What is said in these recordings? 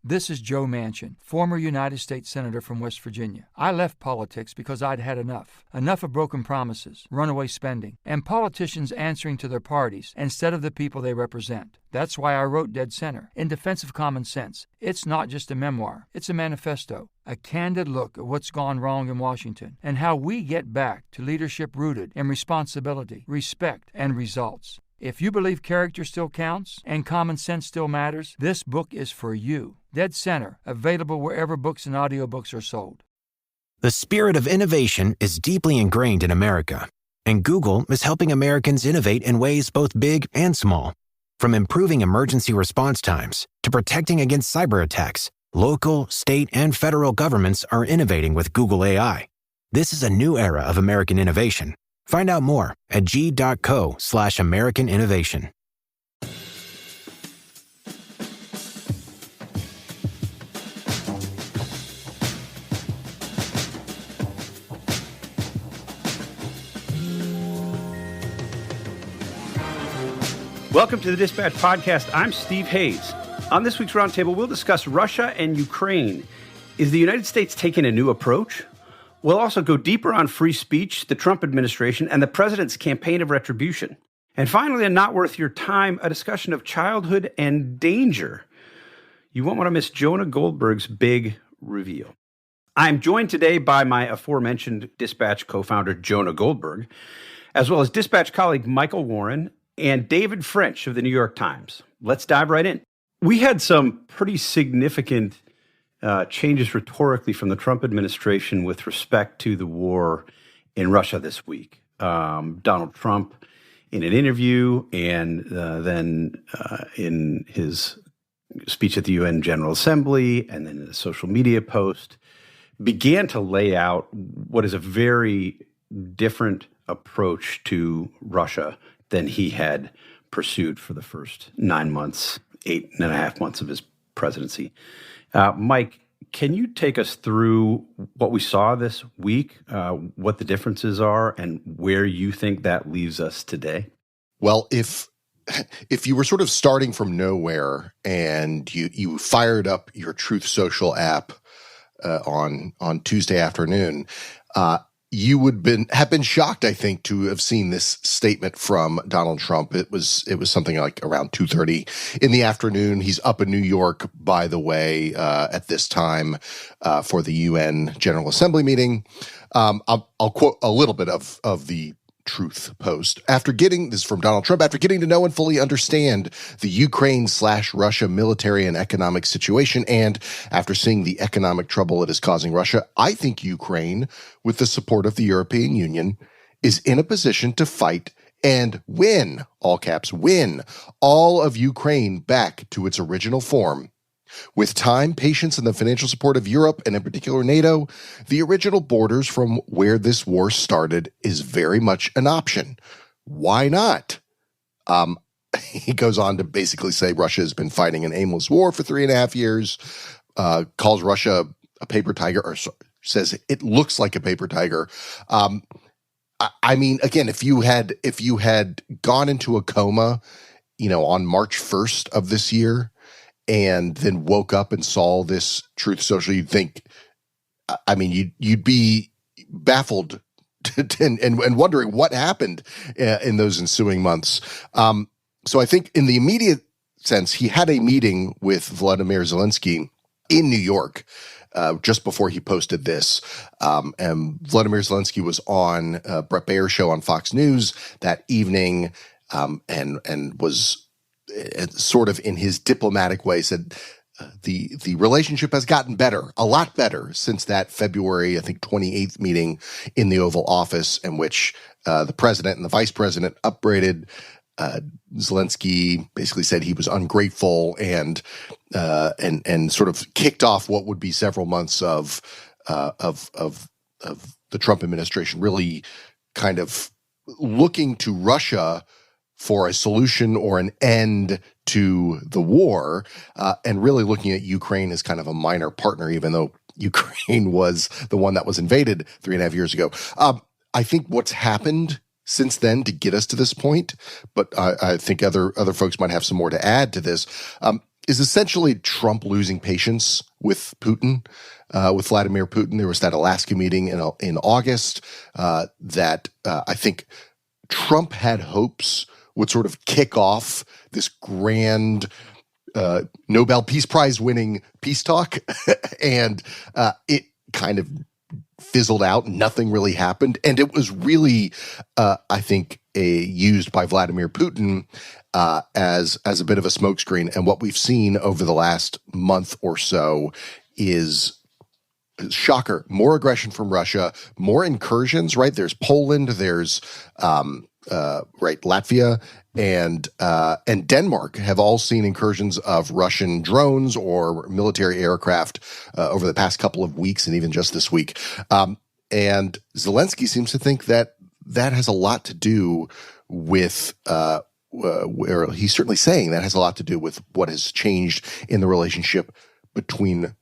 This is Joe Manchin, former United States Senator from West Virginia. I left politics because I'd had enough. Enough of broken promises, runaway spending, and politicians answering to their parties instead of the people they represent. That's why I wrote Dead Center, in defense of common sense. It's not just a memoir, it's a manifesto, a candid look at what's gone wrong in Washington and how we get back to leadership rooted in responsibility, respect, and results. If you believe character still counts and common sense still matters, this book is for you. Dead Center, available wherever books and audiobooks are sold. The spirit of innovation is deeply ingrained in America, and Google is helping Americans innovate in ways both big and small. From improving emergency response times to protecting against cyber attacks, local, state, and federal governments are innovating with Google AI. This is a new era of American innovation. Find out more at g.co/American Innovation. Welcome to the Dispatch Podcast. I'm Steve Hayes. On this week's Roundtable, we'll discuss Russia and Ukraine. Is the United States taking a new approach? We'll also go deeper on free speech, the Trump administration, and the president's campaign of retribution. And finally, and not worth your time, a discussion of childhood and danger. You won't want to miss Jonah Goldberg's big reveal. I'm joined today by my aforementioned Dispatch co-founder, Jonah Goldberg, as well as Dispatch colleague Michael Warren and David French of the New York Times. Let's dive right in. We had some pretty significant changes rhetorically from the Trump administration with respect to the war in Russia this week. Donald Trump, in an interview and then in his speech at the UN General Assembly and then in a social media post, began to lay out what is a very different approach to Russia than he had pursued for the first 9 months, 8.5 months of his presidency. Mike, can you take us through what we saw this week, what the differences are, and where you think that leaves us today? Well, if you were sort of starting from nowhere and you fired up your Truth Social app on Tuesday afternoon, you would have been shocked, I think, to have seen this statement from Donald Trump. It was something like around 2:30 in the afternoon. He's up in New York, by the way, at this time for the UN General Assembly meeting. I'll quote a little bit of the Truth post. This is from Donald Trump. After getting to know and fully understand the Ukraine/Russia military and economic situation, and after seeing the economic trouble it is causing Russia, I think Ukraine, with the support of the European Union, is in a position to fight and win, all caps, win all of Ukraine back to its original form. With time, patience, and the financial support of Europe, and in particular NATO, the original borders from where this war started is very much an option. Why not? He goes on to basically say Russia has been fighting an aimless war for 3.5 years, calls Russia a paper tiger, or says it looks like a paper tiger. I mean, again, if you had gone into a coma, on March 1st of this year, and then woke up and saw this Truth Social, you'd think, you'd be baffled and wondering what happened in those ensuing months. So I think in the immediate sense, he had a meeting with Vladimir Zelensky in New York just before he posted this. And Vladimir Zelensky was on Bret Baier's show on Fox News that evening and was sort of in his diplomatic way said the relationship has gotten better, a lot better since that February, I think, 28th meeting in the Oval Office in which the president and the vice president upbraided Zelensky, basically said he was ungrateful and sort of kicked off what would be several months of the Trump administration really kind of looking to Russia for a solution or an end to the war, and really looking at Ukraine as kind of a minor partner, even though Ukraine was the one that was invaded 3.5 years ago. I think what's happened since then to get us to this point, but I think other folks might have some more to add to this, essentially Trump losing patience with Putin, with Vladimir Putin. There was that Alaska meeting in August that I think Trump had hopes would sort of kick off this grand Nobel Peace Prize winning peace talk, and it kind of fizzled out. Nothing really happened, and it was really, I think, used by Vladimir Putin as a bit of a smokescreen. And what we've seen over the last month or so is, shocker, more aggression from Russia, more incursions. Right, there's Poland, there's Latvia and Denmark have all seen incursions of Russian drones or military aircraft over the past couple of weeks, and even just this week. And Zelensky seems to think that has a lot to do with, or he's certainly saying that has a lot to do with what has changed in the relationship between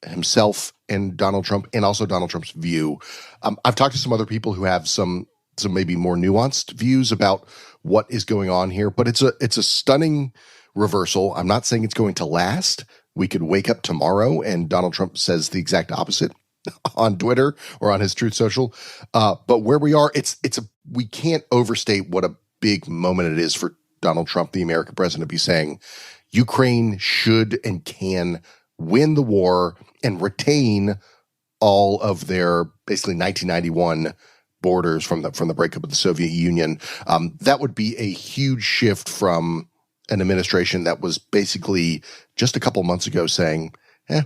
himself and Donald Trump, and also Donald Trump's view. I've talked to some other people who have some maybe more nuanced views about what is going on here, but it's a stunning reversal. I'm not saying it's going to last. We could wake up tomorrow and Donald Trump says the exact opposite on Twitter or on his Truth Social. But where we are, we can't overstate what a big moment it is for Donald Trump, the American president, to be saying Ukraine should and can win the war and retain all of their basically 1991 borders from the breakup of the Soviet Union. That would be a huge shift from an administration that was basically just a couple months ago saying,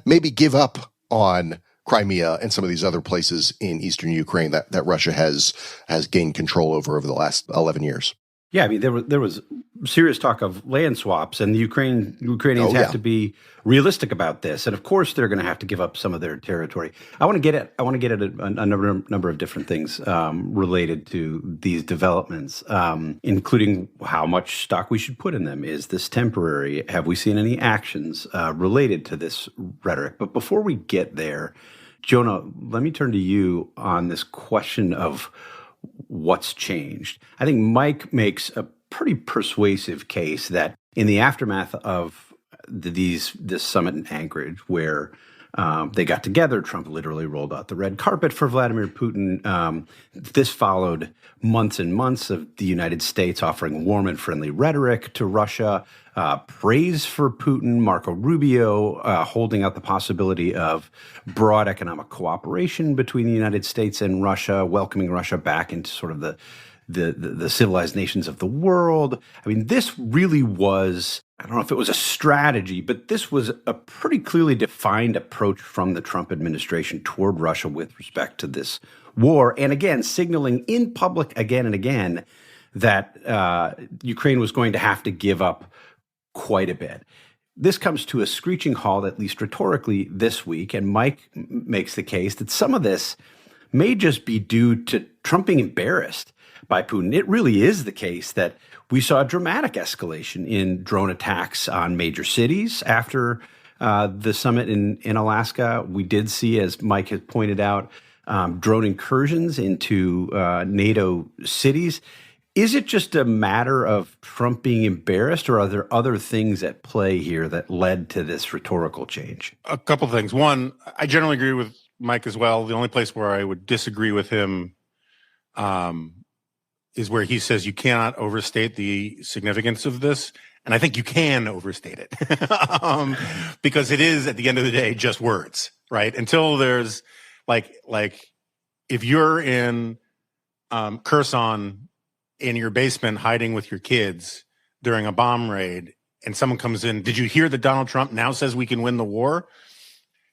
maybe give up on Crimea and some of these other places in eastern Ukraine that Russia has gained control over the last 11 years. Yeah, I mean, there was serious talk of land swaps, and the Ukrainians have to be realistic about this, and of course they're going to have to give up some of their territory. I want to get at a number of different things related to these developments, including how much stock we should put in them. Is this temporary? Have we seen any actions related to this rhetoric? But before we get there, Jonah, let me turn to you on this question of what's changed. I think Mike makes a pretty persuasive case that in the aftermath of this summit in Anchorage, where they got together, Trump literally rolled out the red carpet for Vladimir Putin. This followed months and months of the United States offering warm and friendly rhetoric to Russia, praise for Putin, Marco Rubio holding out the possibility of broad economic cooperation between the United States and Russia, welcoming Russia back into sort of the civilized nations of the world. I mean, this really was, I don't know if it was a strategy, but this was a pretty clearly defined approach from the Trump administration toward Russia with respect to this war. And again, signaling in public again and again that Ukraine was going to have to give up quite a bit. This comes to a screeching halt, at least rhetorically, this week. And Mike makes the case that some of this may just be due to Trump being embarrassed by Putin. It really is the case that we saw a dramatic escalation in drone attacks on major cities after the summit in Alaska. We did see, as Mike has pointed out, drone incursions into NATO cities. Is it just a matter of Trump being embarrassed, or are there other things at play here that led to this rhetorical change? A couple of things. One, I generally agree with Mike as well. The only place where I would disagree with him is where he says you cannot overstate the significance of this. And I think you can overstate it because it is, at the end of the day, just words, right? Until there's like if you're in Kherson in your basement hiding with your kids during a bomb raid and someone comes in, did you hear that Donald Trump now says we can win the war?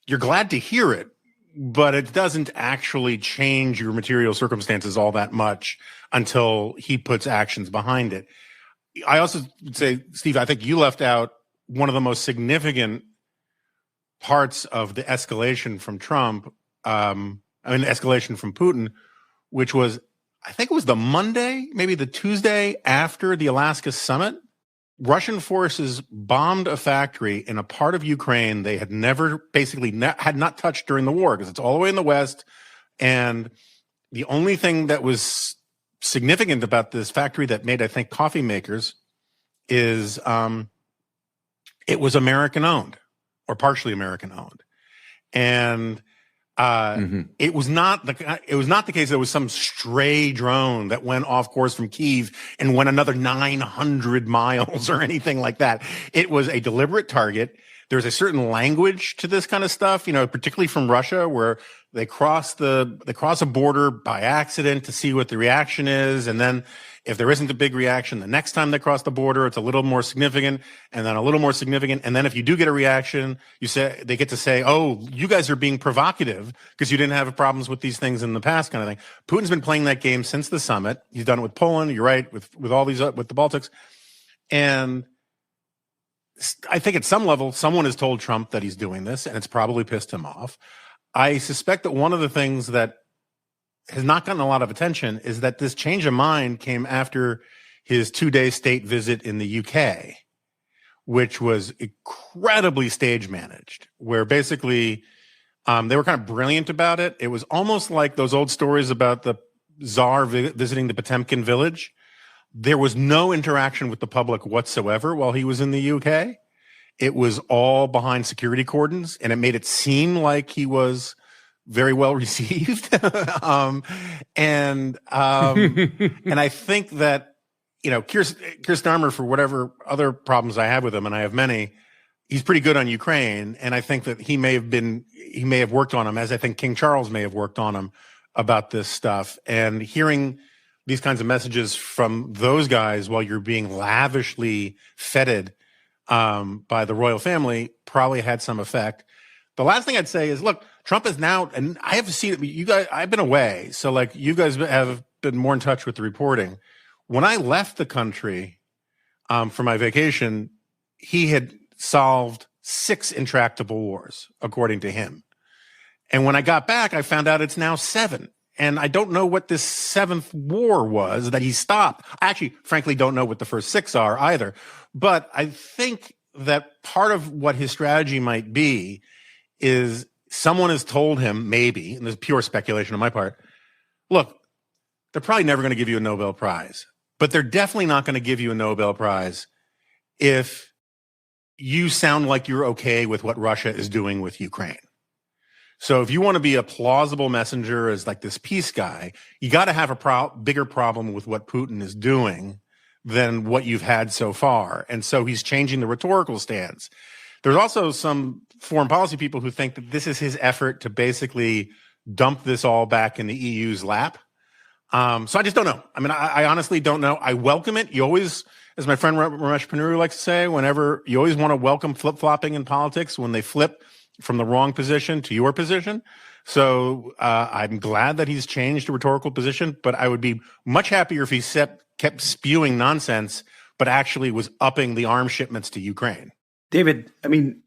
You're glad to hear it, but it doesn't actually change your material circumstances all that much until he puts actions behind it. I also would say, Steve, I think you left out one of the most significant parts of the escalation from Trump, escalation from Putin, which was, I think it was the Monday, maybe the Tuesday after the Alaska summit. Russian forces bombed a factory in a part of Ukraine they had had not touched during the war, because it's all the way in the West. And the only thing that was significant about this factory that made, I think, coffee makers is it was American owned or partially American owned. And it was not the case there was some stray drone that went off course from Kyiv and went another 900 miles or anything like that. It was a deliberate target. There's a certain language to this kind of stuff, particularly from Russia, where they cross a border by accident to see what the reaction is. And then if there isn't a big reaction, the next time they cross the border, it's a little more significant and then a little more significant. And then if you do get a reaction, they get to say, oh, you guys are being provocative because you didn't have problems with these things in the past kind of thing. Putin's been playing that game since the summit. He's done it with Poland. You're right. With all these, with the Baltics. And I think at some level, someone has told Trump that he's doing this, and it's probably pissed him off. I suspect that one of the things that has not gotten a lot of attention is that this change of mind came after his 2-day state visit in the UK, which was incredibly stage managed, where basically they were kind of brilliant about it. It was almost like those old stories about the Tsar visiting the Potemkin village. There was no interaction with the public whatsoever while he was in the UK. It was all behind security cordons, and it made it seem like he was very well received. And I think that, Keir Starmer, for whatever other problems I have with him, and I have many, he's pretty good on Ukraine. And I think that he may have worked on him, as I think King Charles may have worked on him about this stuff. And hearing these kinds of messages from those guys while you're being lavishly feted by the royal family probably had some effect. The last thing I'd say is, look, Trump is now, and I have seen it, you guys, I've been away. So like you guys have been more in touch with the reporting. When I left the country for my vacation, he had solved 6 intractable wars, according to him. And when I got back, I found out it's now 7. And I don't know what this 7th war was that he stopped. I actually, frankly, don't know what the first 6 are either. But I think that part of what his strategy might be is someone has told him, maybe, and this is pure speculation on my part, look, they're probably never going to give you a Nobel Prize, but they're definitely not going to give you a Nobel Prize if you sound like you're okay with what Russia is doing with Ukraine. So if you want to be a plausible messenger as like this peace guy, you got to have a bigger problem with what Putin is doing than what you've had so far. And so he's changing the rhetorical stance. There's also some foreign policy people who think that this is his effort to basically dump this all back in the EU's lap. So I just don't know. I mean, I honestly don't know. I welcome it. You always, as my friend Ramesh Ponnuru likes to say, whenever you always want to welcome flip-flopping in politics when they flip from the wrong position to your position. So I'm glad that he's changed a rhetorical position, but I would be much happier if he kept spewing nonsense, but actually was upping the arms shipments to Ukraine. David, I mean,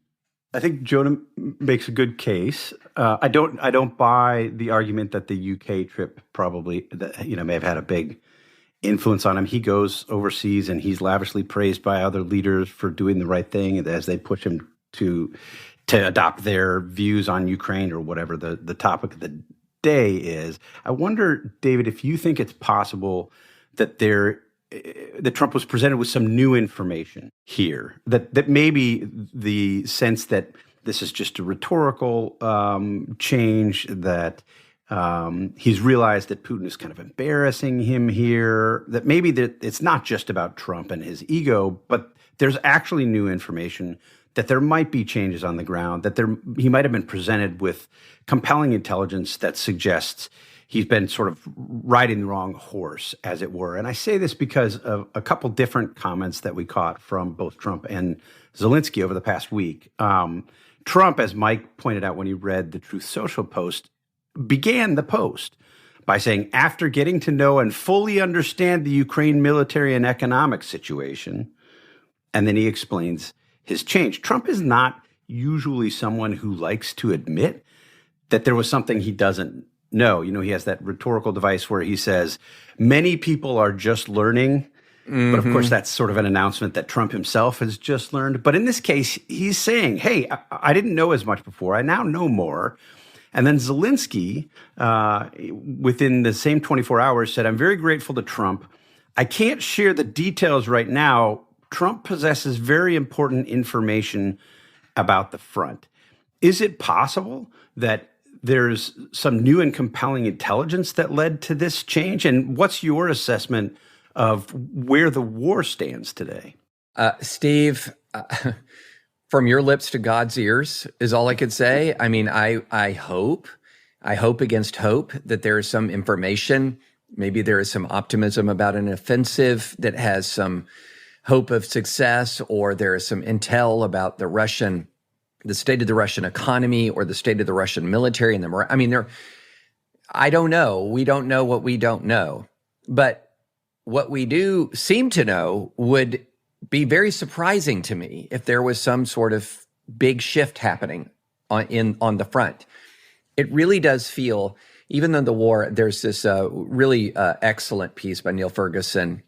I think Jonah makes a good case. I don't buy the argument that the UK trip probably may have had a big influence on him. He goes overseas and he's lavishly praised by other leaders for doing the right thing as they push him to adopt their views on Ukraine or whatever the topic of the day is. I wonder, David, if you think it's possible that Trump was presented with some new information here, that maybe the sense that this is just a rhetorical change, that he's realized that Putin is kind of embarrassing him here, that maybe that it's not just about Trump and his ego, but there's actually new information, that there might be changes on the ground, that he might have been presented with compelling intelligence that suggests he's been sort of riding the wrong horse, as it were. And I say this because of a couple different comments that we caught from both Trump and Zelensky over the past week. Trump, as Mike pointed out when he read the Truth Social post, began the post by saying, after getting to know and fully understand the Ukraine military and economic situation, and then he explains his change. Trump is not usually someone who likes to admit that there was something he doesn't know. He has that rhetorical device where he says, many people are just learning. Mm-hmm. But of course, that's sort of an announcement that Trump himself has just learned. But in this case, he's saying, hey, I didn't know as much before. I now know more. And then Zelensky, within the same 24 hours, said, I'm very grateful to Trump. I can't share the details right now, Trump possesses very important information about the front. Is it possible that there's some new and compelling intelligence that led to this change? And what's your assessment of where the war stands today? Steve, from your lips to God's ears is all I could say. I mean, I hope against hope that there is some information. Maybe there is some optimism about an offensive that has some hope of success, or there is some intel about the state of the Russian economy or the state of the Russian military and I don't know. We don't know what we don't know. But what we do seem to know would be very surprising to me if there was some sort of big shift happening on the front. It really does feel, even though the war, there's this really excellent piece by Neil Ferguson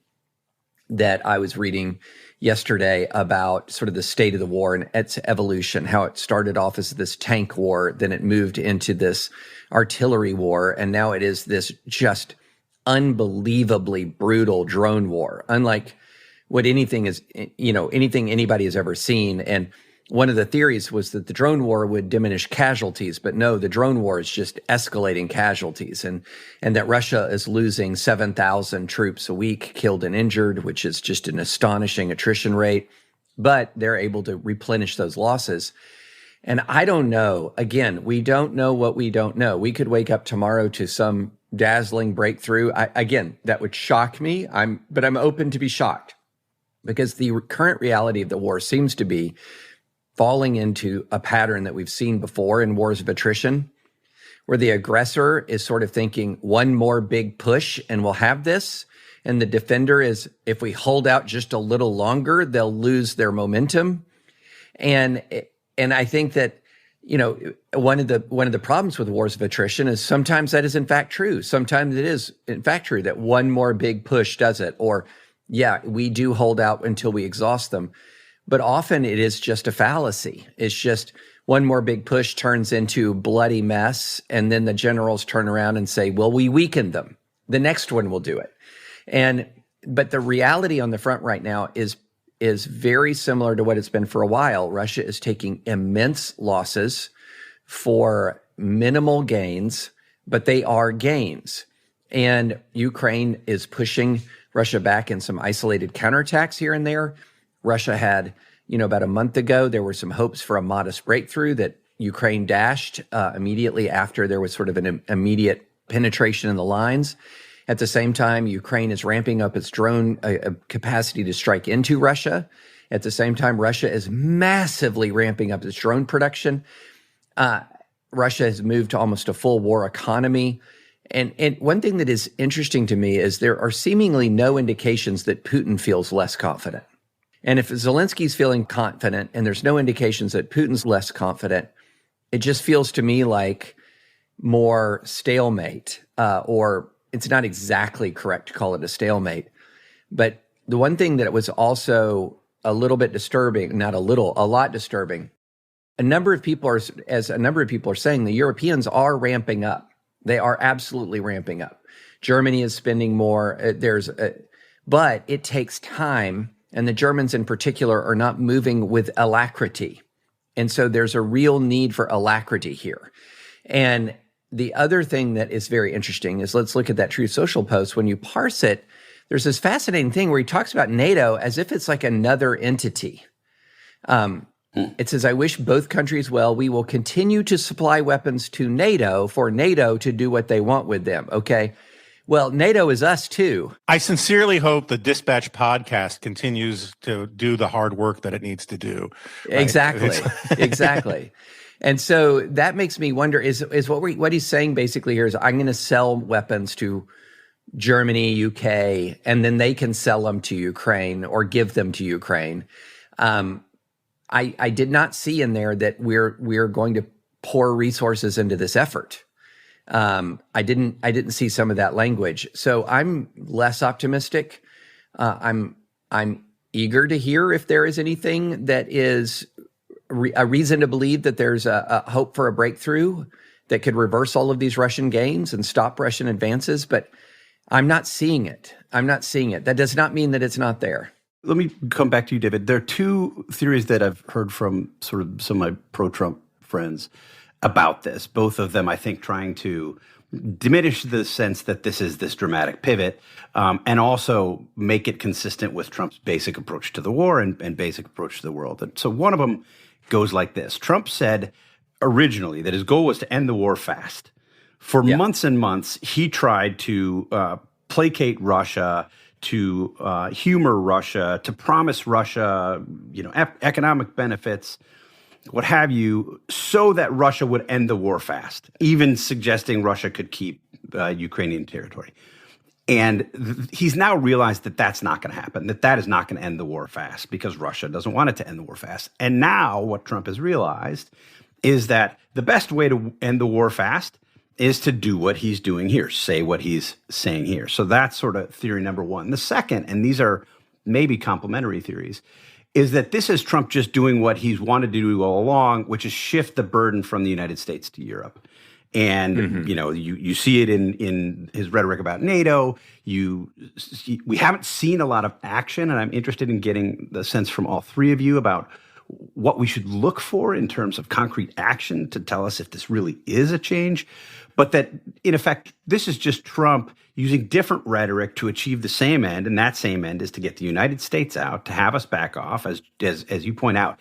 that I was reading yesterday about sort of the state of the war and its evolution, how it started off as this tank war, then it moved into this artillery war, and now it is this just unbelievably brutal drone war, unlike what anything anybody has ever seen. And one of the theories was that the drone war would diminish casualties, but no, the drone war is just escalating casualties, and that Russia is losing 7,000 troops a week, killed and injured, which is just an astonishing attrition rate, but they're able to replenish those losses. And I don't know, again, we don't know what we don't know. We could wake up tomorrow to some dazzling breakthrough. Again, that would shock me, but I'm open to be shocked, because the current reality of the war seems to be falling into a pattern that we've seen before in wars of attrition, where the aggressor is sort of thinking one more big push and we'll have this. And the defender is, if we hold out just a little longer, they'll lose their momentum. And I think that, one of the problems with wars of attrition is sometimes that is in fact true. Sometimes it is in fact true that one more big push does it, or yeah, we do hold out until we exhaust them. But often it is just a fallacy. It's just one more big push turns into bloody mess, and then the generals turn around and say, well, we weakened them. The next one will do it. But the reality on the front right now is very similar to what it's been for a while. Russia is taking immense losses for minimal gains, but they are gains. And Ukraine is pushing Russia back in some isolated counterattacks here and there. Russia had, about a month ago, there were some hopes for a modest breakthrough that Ukraine dashed immediately after there was sort of an immediate penetration in the lines. At the same time, Ukraine is ramping up its drone capacity to strike into Russia. At the same time, Russia is massively ramping up its drone production. Russia has moved to almost a full war economy. And one thing that is interesting to me is there are seemingly no indications that Putin feels less confident. And if Zelensky's feeling confident and there's no indications that Putin's less confident, it just feels to me like more stalemate, or it's not exactly correct to call it a stalemate. But the one thing that was also a little bit disturbing, a lot disturbing, a number of people are saying, the Europeans are ramping up. They are absolutely ramping up. Germany is spending more. But it takes time. And the Germans in particular are not moving with alacrity. And so there's a real need for alacrity here. And the other thing that is very interesting is, let's look at that Truth Social post. When you parse it, there's this fascinating thing where he talks about NATO as if it's like another entity. It says, I wish both countries well. We will continue to supply weapons to NATO for NATO to do what they want with them. Okay. Well, NATO is us too. I sincerely hope the Dispatch podcast continues to do the hard work that it needs to do. Right? Exactly. And so that makes me wonder, is what he's saying basically here is, I'm going to sell weapons to Germany, UK, and then they can sell them to Ukraine or give them to Ukraine. I did not see in there that we're going to pour resources into this effort. I didn't see some of that language. So I'm less optimistic. I'm eager to hear if there is anything that is a reason to believe that there's a hope for a breakthrough that could reverse all of these Russian gains and stop Russian advances. But I'm not seeing it. That does not mean that it's not there. Let me come back to you, David. There are two theories that I've heard from sort of some of my pro-Trump friends about this. Both of them, I think, trying to diminish the sense that this is this dramatic pivot, and also make it consistent with Trump's basic approach to the war and basic approach to the world. And so one of them goes like this. Trump said originally that his goal was to end the war fast. For months and months, he tried to placate Russia, to humor Russia, to promise Russia, economic benefits, what have you, so that Russia would end the war fast, even suggesting Russia could keep Ukrainian territory. And he's now realized that that's not going to happen, that is not going to end the war fast because Russia doesn't want it to end the war fast. And now what Trump has realized is that the best way to end the war fast is to do what he's doing here, say what he's saying here. So that's sort of theory number one. The second, and these are maybe complementary theories, is that this is Trump just doing what he's wanted to do all along, which is shift the burden from the United States to Europe. And, you see it in his rhetoric about NATO. We haven't seen a lot of action, and I'm interested in getting the sense from all three of you about what we should look for in terms of concrete action to tell us if this really is a change. But that, in effect, this is just Trump using different rhetoric to achieve the same end, and that same end is to get the United States out, to have us back off, as you point out.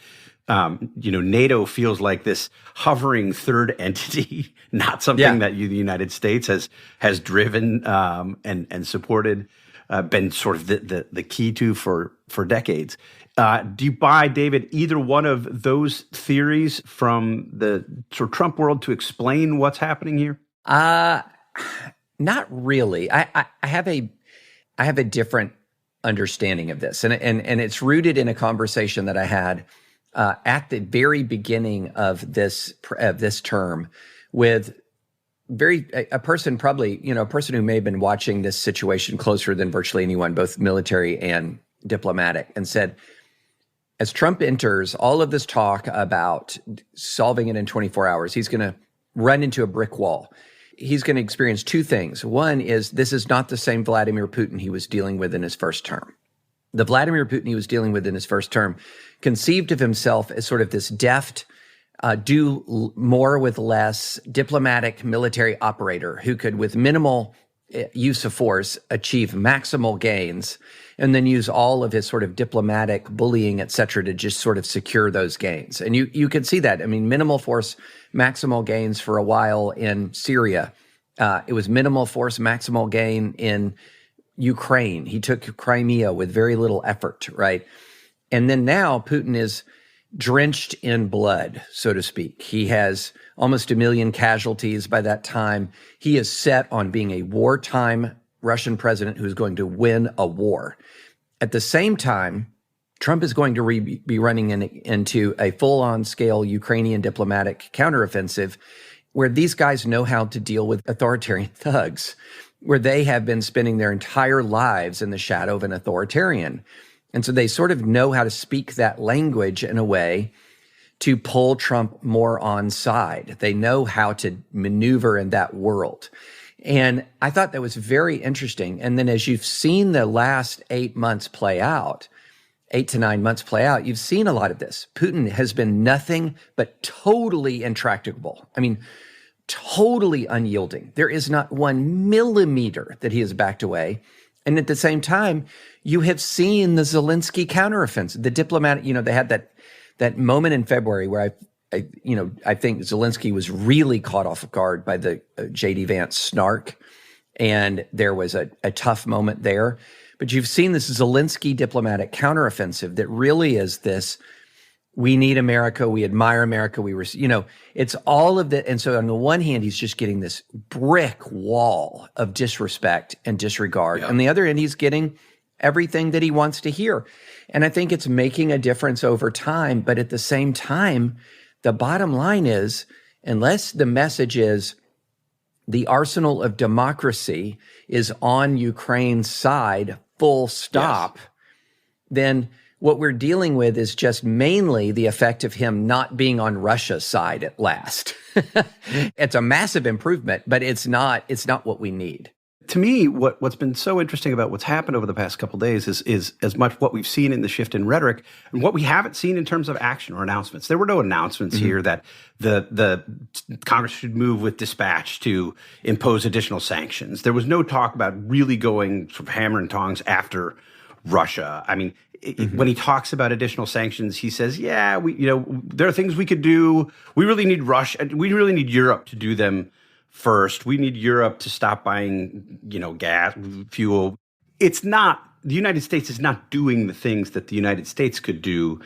NATO feels like this hovering third entity, not something that the United States has driven and supported, been sort of the key to for decades. Do you buy, David, either one of those theories from the sort of Trump world to explain what's happening here? Not really. I have a different understanding of this, and it's rooted in a conversation that I had at the very beginning of this term with a person who may have been watching this situation closer than virtually anyone, both military and diplomatic, and said, as Trump enters all of this talk about solving it in 24 hours, he's going to run into a brick wall. He's going to experience two things. One is this is not the same Vladimir Putin he was dealing with in his first term. The Vladimir Putin he was dealing with in his first term conceived of himself as sort of this deft, do more with less, diplomatic military operator who could, with minimal use of force, achieve maximal gains, and then use all of his sort of diplomatic bullying, et cetera, to just sort of secure those gains. And you could see that. I mean, minimal force, maximal gains for a while in Syria. It was minimal force, maximal gain in Ukraine. He took Crimea with very little effort, right? And then now Putin is drenched in blood, so to speak. He has almost 1 million casualties by that time. He is set on being a wartime Russian president who's going to win a war. At the same time, Trump is going to be running into a full-on scale Ukrainian diplomatic counteroffensive where these guys know how to deal with authoritarian thugs, where they have been spending their entire lives in the shadow of an authoritarian. And so they sort of know how to speak that language in a way to pull Trump more on side. They know how to maneuver in that world. And I thought that was very interesting. And then as you've seen the last 8 months play out, 8 to 9 months play out, you've seen a lot of this. Putin has been nothing but totally intractable. I mean, totally unyielding. There is not 1 millimeter that he has backed away. And at the same time, you have seen the Zelensky counteroffensive, the diplomatic, they had that moment in February where I think Zelensky was really caught off guard by the J.D. Vance snark. And there was a tough moment there. But you've seen this Zelensky diplomatic counteroffensive that really is this, we need America, we admire America, it's all of that. And so on the one hand, he's just getting this brick wall of disrespect and disregard. Yeah. On the other end, he's getting everything that he wants to hear. And I think it's making a difference over time. But at the same time, the bottom line is, unless the message is the arsenal of democracy is on Ukraine's side, full stop, yes, then what we're dealing with is just mainly the effect of him not being on Russia's side at last. It's a massive improvement, but it's not what we need. to me, what's been so interesting about what's happened over the past couple of days is as much what we've seen in the shift in rhetoric and what we haven't seen in terms of action or announcements. There were no announcements here that the Congress should move with dispatch to impose additional sanctions. There was no talk about really going sort of hammer and tongs after Russia. I mean, when he talks about additional sanctions, he says, "Yeah, there are things we could do. We really need Russia. We really need Europe to do them first. We need Europe to stop buying, gas, fuel." The United States is not doing the things that the United States could do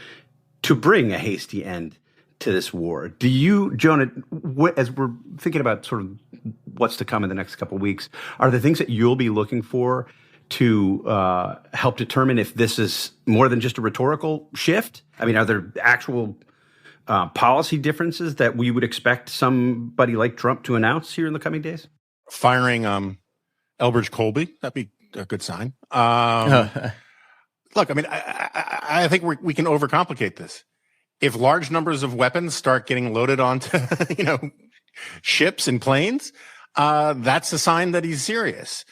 to bring a hasty end to this war. Do you, Jonah, as we're thinking about sort of what's to come in the next couple of weeks, are there things that you'll be looking for to help determine if this is more than just a rhetorical shift? I mean, are there actual policy differences that we would expect somebody like Trump to announce here in the coming days? Firing Elbridge Colby, that'd be a good sign. Look, I mean, I think we can overcomplicate this. If large numbers of weapons start getting loaded onto, ships and planes, that's a sign that he's serious.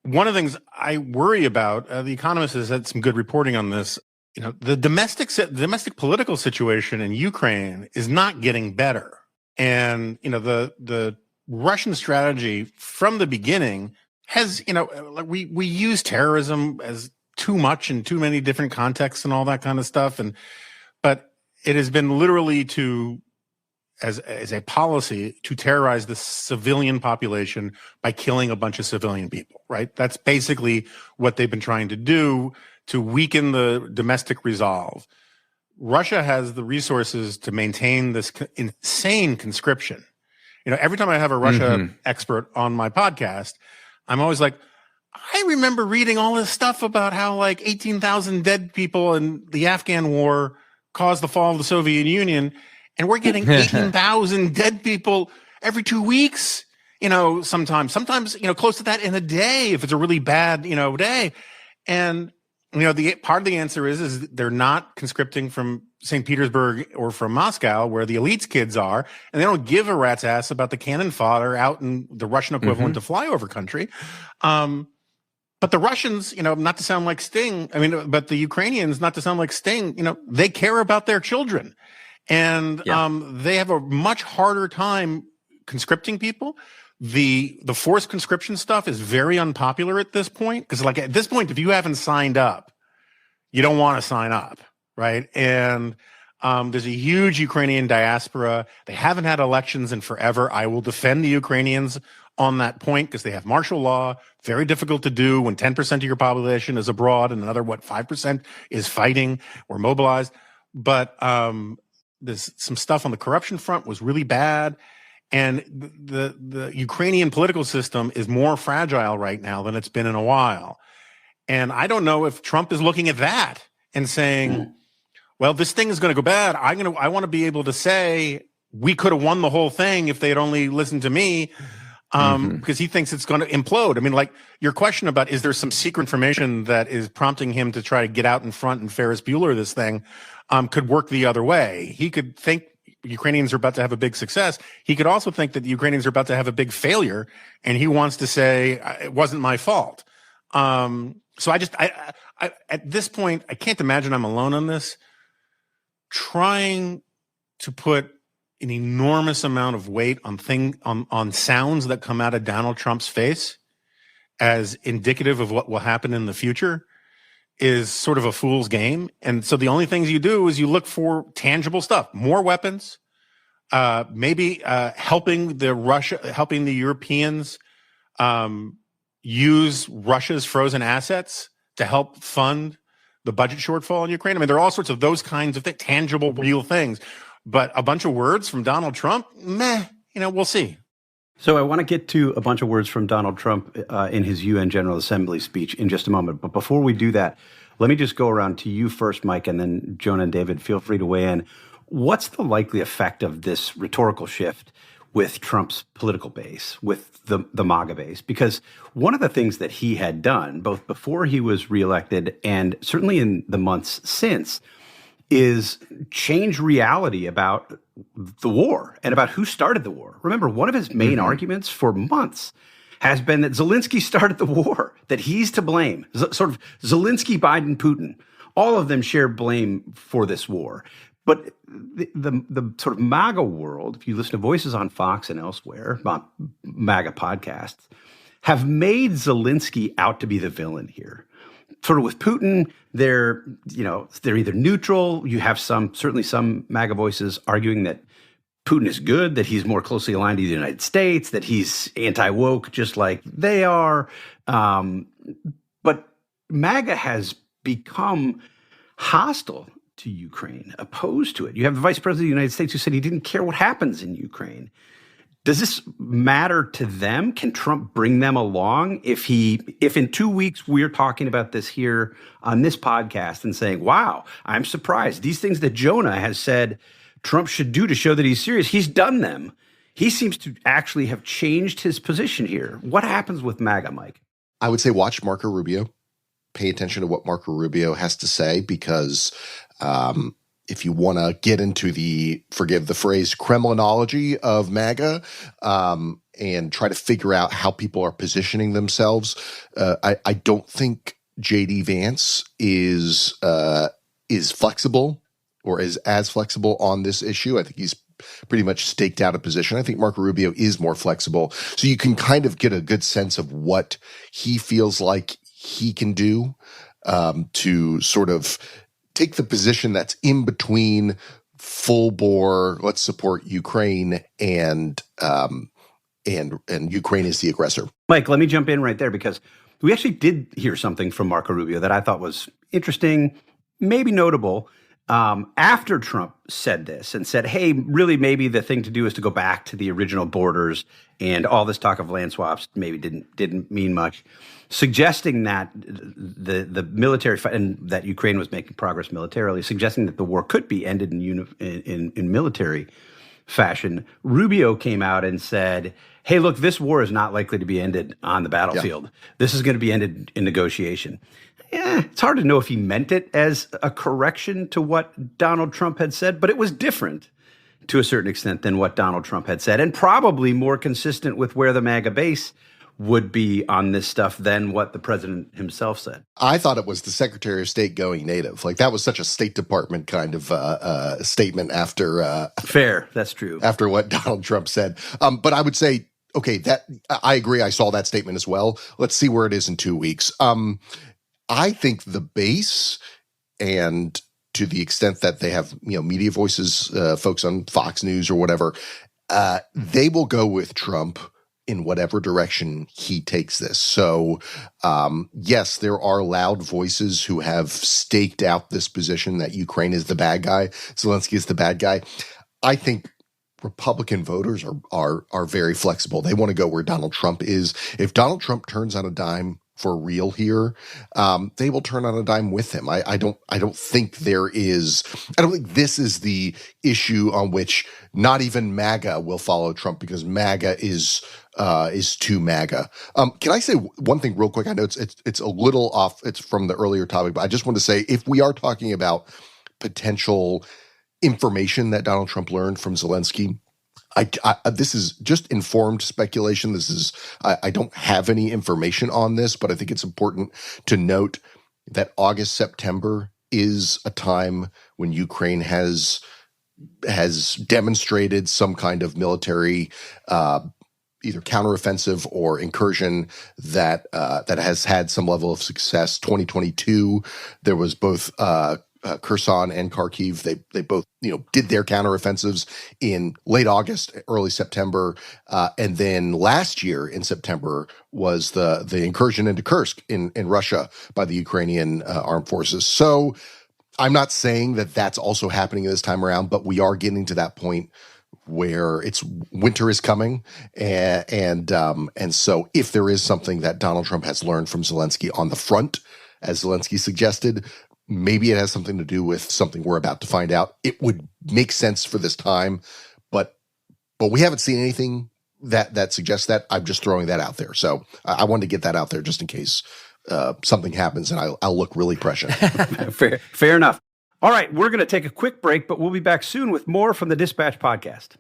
One of the things I worry about, The Economist has had some good reporting on this. The domestic political situation in Ukraine is not getting better. And, the Russian strategy from the beginning has, we use terrorism as too much in too many different contexts and all that kind of stuff. But it has been literally as a policy to terrorize the civilian population by killing a bunch of civilian people, right? That's basically what they've been trying to do to weaken the domestic resolve. Russia has the resources to maintain this insane conscription. Every time I have a Russia expert on my podcast, I'm always like, I remember reading all this stuff about how 18,000 dead people in the Afghan war caused the fall of the Soviet Union. And we're getting 18,000 dead people every 2 weeks, sometimes, close to that in a day, if it's a really bad, day. And, the part of the answer is they're not conscripting from St. Petersburg or from Moscow, where the elites kids are, and they don't give a rat's ass about the cannon fodder out in the Russian equivalent to flyover country. But the Russians, not to sound like Sting, but the Ukrainians, not to sound like Sting, they care about their children. And they have a much harder time conscripting people. The forced conscription stuff is very unpopular at this point, because at this point, if you haven't signed up, you don't want to sign up, right? And there's a huge Ukrainian diaspora. They haven't had elections in forever. I will defend the Ukrainians on that point, because they have martial law, very difficult to do when 10% of your population is abroad and another 5% is fighting or mobilized. But there's some stuff on the corruption front was really bad. And the Ukrainian political system is more fragile right now than it's been in a while. And I don't know if Trump is looking at that and saying, well, this thing is going to go bad. I want to be able to say we could have won the whole thing if they had only listened to me, because he thinks it's going to implode. Your question about, is there some secret information that is prompting him to try to get out in front and Ferris Bueller this thing, could work the other way. He could think Ukrainians are about to have a big success. He could also think that the Ukrainians are about to have a big failure, and he wants to say, it wasn't my fault. So I at this point, I can't imagine I'm alone on this. Trying to put an enormous amount of weight on sounds that come out of Donald Trump's face as indicative of what will happen in the future is sort of a fool's game. And so the only things you do is you look for tangible stuff, more weapons, maybe helping the Europeans use Russia's frozen assets to help fund the budget shortfall in Ukraine. There are all sorts of those kinds of tangible, real things. But a bunch of words from Donald Trump, we'll see. So I want to get to a bunch of words from Donald Trump in his UN General Assembly speech in just a moment. But before we do that, let me just go around to you first, Mike, and then Jonah and David, feel free to weigh in. What's the likely effect of this rhetorical shift with Trump's political base, with the MAGA base? Because one of the things that he had done, both before he was reelected and certainly in the months since, is change reality about the war and about who started the war. Remember, one of his main arguments for months has been that Zelensky started the war, that he's to blame. Sort of Zelensky, Biden, Putin, all of them share blame for this war. But the sort of MAGA world, if you listen to Voices on Fox and elsewhere, MAGA podcasts, have made Zelensky out to be the villain here. Sort of with Putin, they're either neutral. You have certainly some MAGA voices arguing that Putin is good, that he's more closely aligned to the United States, that he's anti-woke just like they are. But MAGA has become hostile to Ukraine, opposed to it. You have the Vice President of the United States who said he didn't care what happens in Ukraine. Does this matter to them? Can Trump bring them along if in 2 weeks we're talking about this here on this podcast and saying, wow, I'm surprised. These things that Jonah has said Trump should do to show that he's serious, he's done them. He seems to actually have changed his position here. What happens with MAGA, Mike? I would say watch Marco Rubio. Pay attention to what Marco Rubio has to say, because if you want to get into the, forgive the phrase, Kremlinology of MAGA, and try to figure out how people are positioning themselves, I don't think J.D. Vance is flexible or is as flexible on this issue. I think he's pretty much staked out a position. I think Marco Rubio is more flexible. So you can kind of get a good sense of what he feels like he can do to sort of take the position that's in between full bore, let's support Ukraine, and Ukraine is the aggressor. Mike, let me jump in right there, because we actually did hear something from Marco Rubio that I thought was interesting, maybe notable. After Trump said this and said, hey, really maybe the thing to do is to go back to the original borders, and all this talk of land swaps maybe didn't mean much, suggesting that the military fight and that Ukraine was making progress militarily, suggesting that the war could be ended in military fashion. Rubio came out and said, hey, look, this war is not likely to be ended on the battlefield. Yeah. This is going to be ended in negotiation. It's hard to know if he meant it as a correction to what Donald Trump had said, but it was different to a certain extent than what Donald Trump had said, and probably more consistent with where the MAGA base would be on this stuff than what the president himself said. I thought it was the Secretary of State going native. Like, that was such a State Department kind of statement after fair. That's true. After what Donald Trump said. But I would say, okay, that I agree. I saw that statement as well. Let's see where it is in 2 weeks. I think the base, and to the extent that they have, media voices, folks on Fox News or whatever, they will go with Trump in whatever direction he takes this. So, yes, there are loud voices who have staked out this position that Ukraine is the bad guy, Zelensky is the bad guy. I think Republican voters are very flexible. They want to go where Donald Trump is. If Donald Trump turns on a dime for real here, they will turn on a dime with him. I don't think this is the issue on which not even MAGA will follow Trump, because MAGA is too MAGA. Can I say one thing real quick? I know it's a little off. It's from the earlier topic, but I just want to say, if we are talking about potential information that Donald Trump learned from Zelensky, this is just informed speculation. I don't have any information on this, but I think it's important to note that August, September is a time when Ukraine has demonstrated some kind of military, either counteroffensive or incursion that has had some level of success. 2022, there was both Kherson and Kharkiv. They both did their counteroffensives in late August, early September, and then last year in September was the incursion into Kursk in Russia by the Ukrainian armed forces. So I'm not saying that that's also happening this time around, but we are getting to that point where winter is coming, and so if there is something that Donald Trump has learned from Zelensky on the front, as Zelensky suggested, maybe it has something to do with something we're about to find out. It would make sense for this time, but we haven't seen anything that suggests that. I'm just throwing that out there. So I wanted to get that out there just in case something happens and I'll look really prescient. Fair enough. All right, we're going to take a quick break, but we'll be back soon with more from the Dispatch podcast.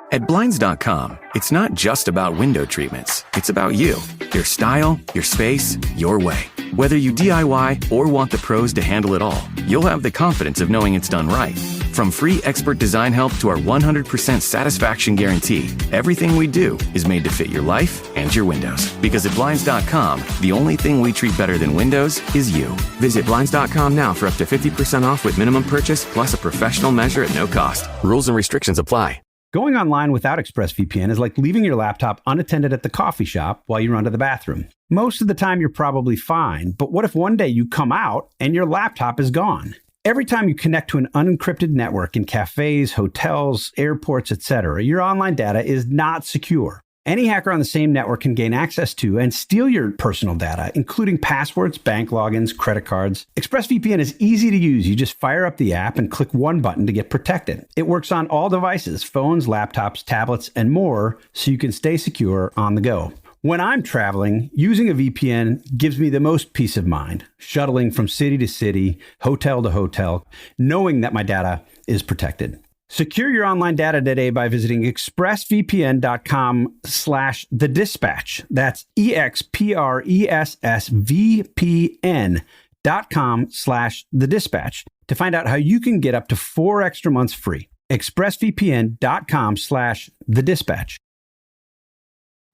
At Blinds.com, it's not just about window treatments. It's about you, your style, your space, your way. Whether you DIY or want the pros to handle it all, you'll have the confidence of knowing it's done right. From free expert design help to our 100% satisfaction guarantee, everything we do is made to fit your life and your windows. Because at Blinds.com, the only thing we treat better than windows is you. Visit Blinds.com now for up to 50% off with minimum purchase plus a professional measure at no cost. Rules and restrictions apply. Going online without ExpressVPN is like leaving your laptop unattended at the coffee shop while you run to the bathroom. Most of the time, you're probably fine, but what if one day you come out and your laptop is gone? Every time you connect to an unencrypted network in cafes, hotels, airports, etc., your online data is not secure. Any hacker on the same network can gain access to and steal your personal data, including passwords, bank logins, credit cards. ExpressVPN is easy to use. You just fire up the app and click one button to get protected. It works on all devices, phones, laptops, tablets, and more, so you can stay secure on the go. When I'm traveling, using a VPN gives me the most peace of mind, shuttling from city to city, hotel to hotel, knowing that my data is protected. Secure your online data today by visiting expressvpn.com/thedispatch. That's expressvpn.com/thedispatch to find out how you can get up to 4 extra months free. expressvpn.com/thedispatch.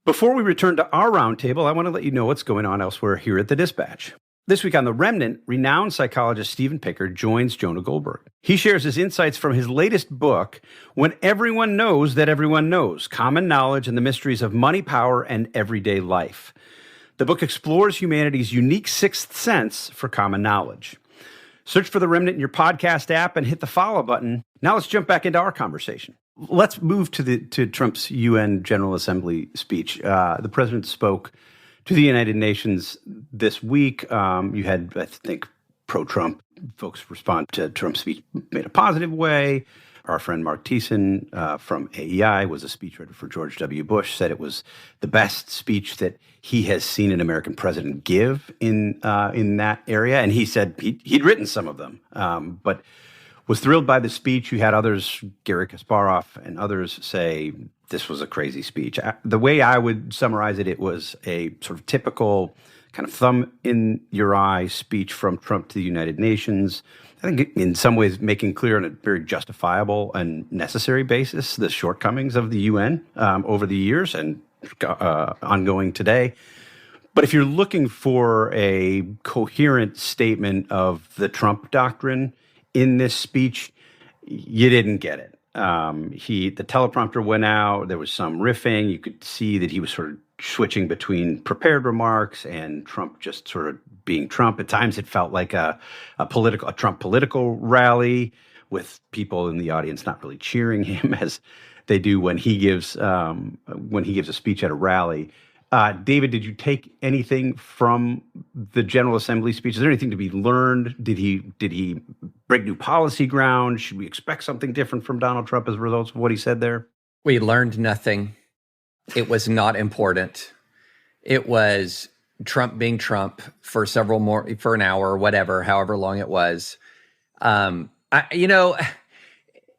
Before we return to our roundtable, I want to let you know what's going on elsewhere here at The Dispatch. This week on The Remnant, renowned psychologist Stephen Pickard joins Jonah Goldberg. He shares his insights from his latest book, When Everyone Knows That Everyone Knows: Common Knowledge and the Mysteries of Money, Power, and Everyday Life. The book explores humanity's unique sixth sense for common knowledge. Search for The Remnant in your podcast app and hit the follow button. Now let's jump back into our conversation. Let's move to Trump's UN General Assembly speech. The president spoke to the United Nations this week. You had, I think, pro-Trump folks respond to Trump's speech in a positive way. Our friend Mark Thiessen from AEI was a speechwriter for George W. Bush, said it was the best speech that he has seen an American president give in that area. And he said he'd written some of them, but was thrilled by the speech. You had others, Garry Kasparov and others, say this was a crazy speech. The way I would summarize it, it was a sort of typical kind of thumb-in-your-eye speech from Trump to the United Nations. I think in some ways making clear on a very justifiable and necessary basis the shortcomings of the UN over the years and ongoing today. But if you're looking for a coherent statement of the Trump doctrine in this speech, you didn't get it. The teleprompter went out. There was some riffing. You could see that he was sort of switching between prepared remarks and Trump just sort of being Trump. At times, it felt like a Trump political rally with people in the audience not really cheering him as they do when he gives a speech at a rally. David, did you take anything from the General Assembly speech? Is there anything to be learned? Did he break new policy ground? Should we expect something different from Donald Trump as a result of what he said there? We learned nothing. It was not important. It was Trump being Trump for an hour or whatever, however long it was.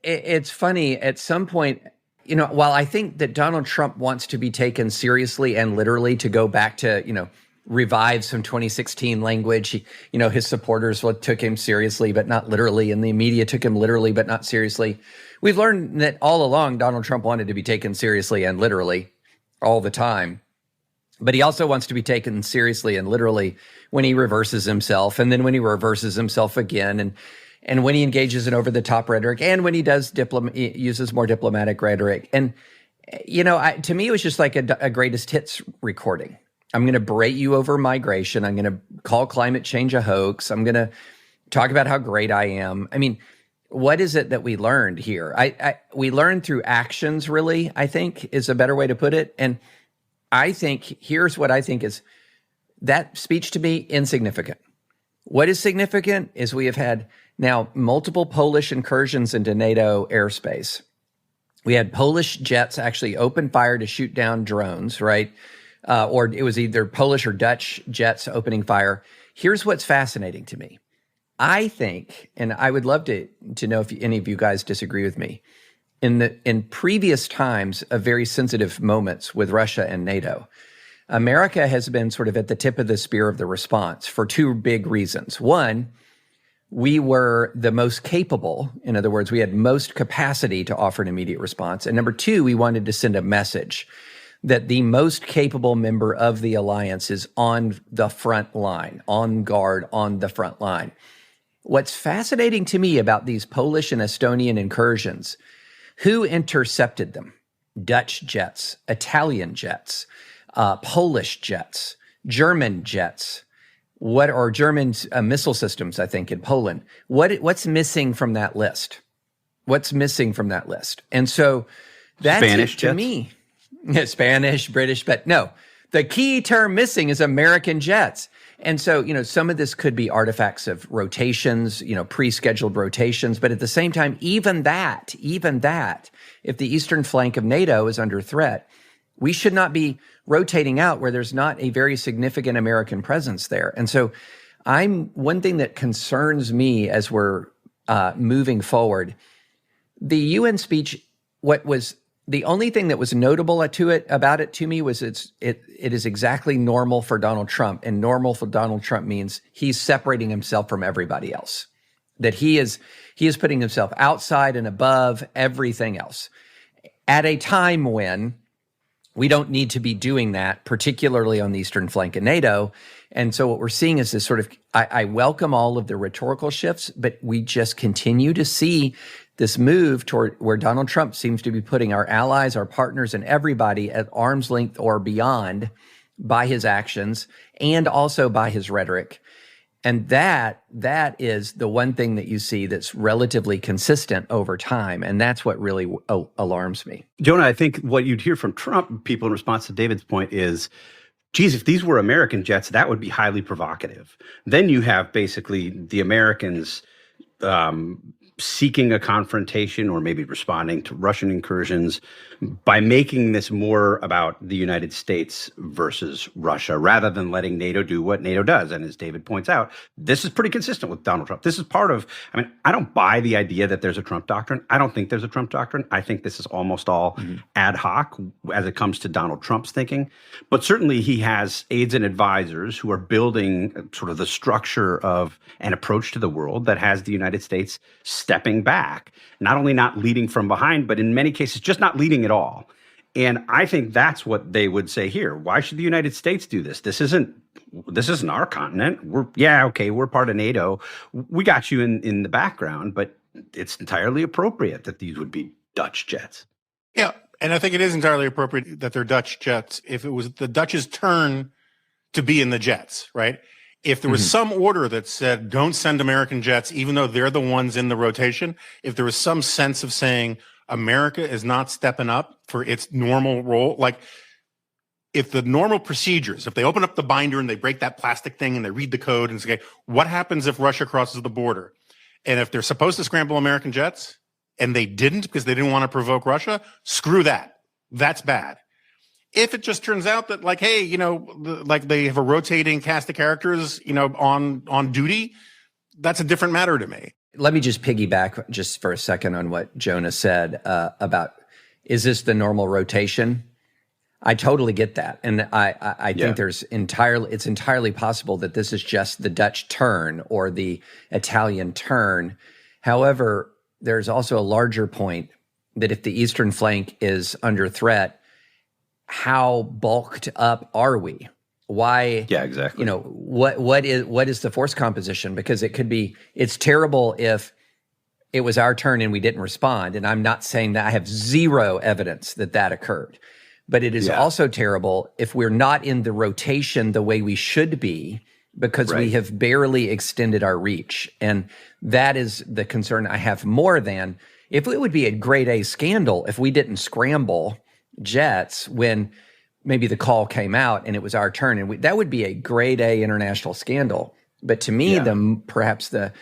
It's funny at some point. While I think that Donald Trump wants to be taken seriously and literally, to go back to, revive some 2016 language, his supporters took him seriously, but not literally, and the media took him literally, but not seriously. We've learned that all along, Donald Trump wanted to be taken seriously and literally all the time. But he also wants to be taken seriously and literally when he reverses himself, and then when he reverses himself again, and when he engages in over-the-top rhetoric, and when he does uses more diplomatic rhetoric. And, to me, it was just like a greatest hits recording. I'm going to berate you over migration. I'm going to call climate change a hoax. I'm going to talk about how great I am. I mean, what is it that we learned here? We learned through actions, really, I think, is a better way to put it. And I think, here's what I think is that speech to me, insignificant. What is significant is we have had now multiple Polish incursions into NATO airspace. We had Polish jets actually open fire to shoot down drones, right? Or it was either Polish or Dutch jets opening fire. Here's what's fascinating to me. I think, and I would love to know if any of you guys disagree with me, in previous times of very sensitive moments with Russia and NATO, America has been sort of at the tip of the spear of the response for two big reasons. One, we were the most capable. In other words, we had most capacity to offer an immediate response. And number two, we wanted to send a message that the most capable member of the alliance is on the front line, on guard, on the front line. What's fascinating to me about these Polish and Estonian incursions, who intercepted them? Dutch jets, Italian jets, Polish jets, German jets, German missile systems, I think, in Poland. What's missing from that list? What's missing from that list? And so that's Spanish to jets? me. Spanish, British, but no. The key term missing is American jets. And so, some of this could be artifacts of rotations, pre-scheduled rotations. But at the same time, even that, if the eastern flank of NATO is under threat, we should not be rotating out where there's not a very significant American presence there. And so one thing that concerns me as we're moving forward, the UN speech, the only thing that was notable about it to me was it is exactly normal for Donald Trump. And normal for Donald Trump means he's separating himself from everybody else, that he is putting himself outside and above everything else at a time when we don't need to be doing that, particularly on the eastern flank of NATO. And so what we're seeing is this sort of, I welcome all of the rhetorical shifts, but we just continue to see this move toward where Donald Trump seems to be putting our allies, our partners, and everybody at arm's length or beyond by his actions and also by his rhetoric. And that is the one thing that you see that's relatively consistent over time. And that's what really alarms me. Jonah, I think what you'd hear from Trump people in response to David's point is, geez, if these were American jets, that would be highly provocative. Then you have basically the Americans seeking a confrontation or maybe responding to Russian incursions by making this more about the United States versus Russia rather than letting NATO do what NATO does. And as David points out, this is pretty consistent with Donald Trump. This is part of, I don't buy the idea that there's a Trump doctrine. I don't think there's a Trump doctrine. I think this is almost all ad hoc as it comes to Donald Trump's thinking. But certainly he has aides and advisors who are building sort of the structure of an approach to the world that has the United States stepping back, not only not leading from behind, but in many cases, just not leading at all. And I think that's what they would say here. Why should the United States do this? This isn't our continent. We're part of NATO. We got you in the background, but it's entirely appropriate that these would be Dutch jets. Yeah. And I think it is entirely appropriate that they're Dutch jets if it was the Dutch's turn to be in the jets, right? If there was some order that said, don't send American jets, even though they're the ones in the rotation, if there was some sense of saying America is not stepping up for its normal role, like if the normal procedures, if they open up the binder and they break that plastic thing and they read the code and say, okay, what happens if Russia crosses the border? And if they're supposed to scramble American jets and they didn't because they didn't want to provoke Russia, screw that. That's bad. If it just turns out that, like, hey, like they have a rotating cast of characters, on duty, that's a different matter to me. Let me just piggyback just for a second on what Jonah said about, is this the normal rotation? I totally get that. And I think it's entirely possible that this is just the Dutch turn or the Italian turn. However, there's also a larger point that if the eastern flank is under threat, how bulked up are we? Why? Yeah, exactly. What is the force composition? Because it's terrible if it was our turn and we didn't respond. And I'm not saying that. I have zero evidence that occurred. But it is also terrible if we're not in the rotation the way we should be because we have barely extended our reach. And that is the concern I have more than if it would be a grade A scandal if we didn't scramble jets when maybe the call came out and it was our turn, and that would be a grade A international scandal. But to me, perhaps a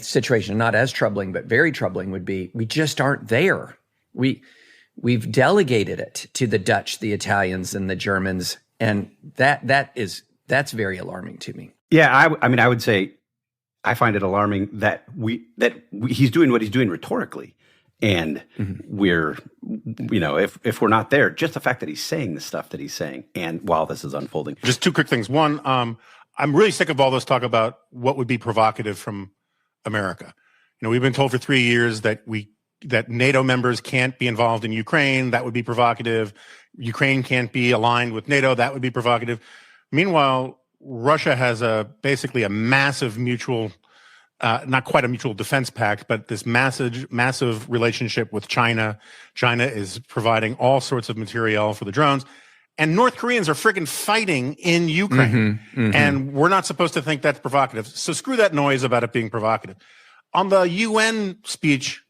situation not as troubling but very troubling would be we just aren't there. We've delegated it to the Dutch, the Italians, and the Germans, and that's very alarming to me. Yeah, I would say I find it alarming that he's doing what he's doing rhetorically. And we're, if we're not there, just the fact that he's saying the stuff that he's saying, and while this is unfolding. Just two quick things. One, I'm really sick of all this talk about what would be provocative from America. We've been told for 3 years that NATO members can't be involved in Ukraine. That would be provocative. Ukraine can't be aligned with NATO. That would be provocative. Meanwhile, Russia has basically a massive mutual, not quite a mutual defense pact, but this massive relationship with China. China is providing all sorts of materiel for the drones. And North Koreans are friggin' fighting in Ukraine. And we're not supposed to think that's provocative. So screw that noise about it being provocative. On the UN speech,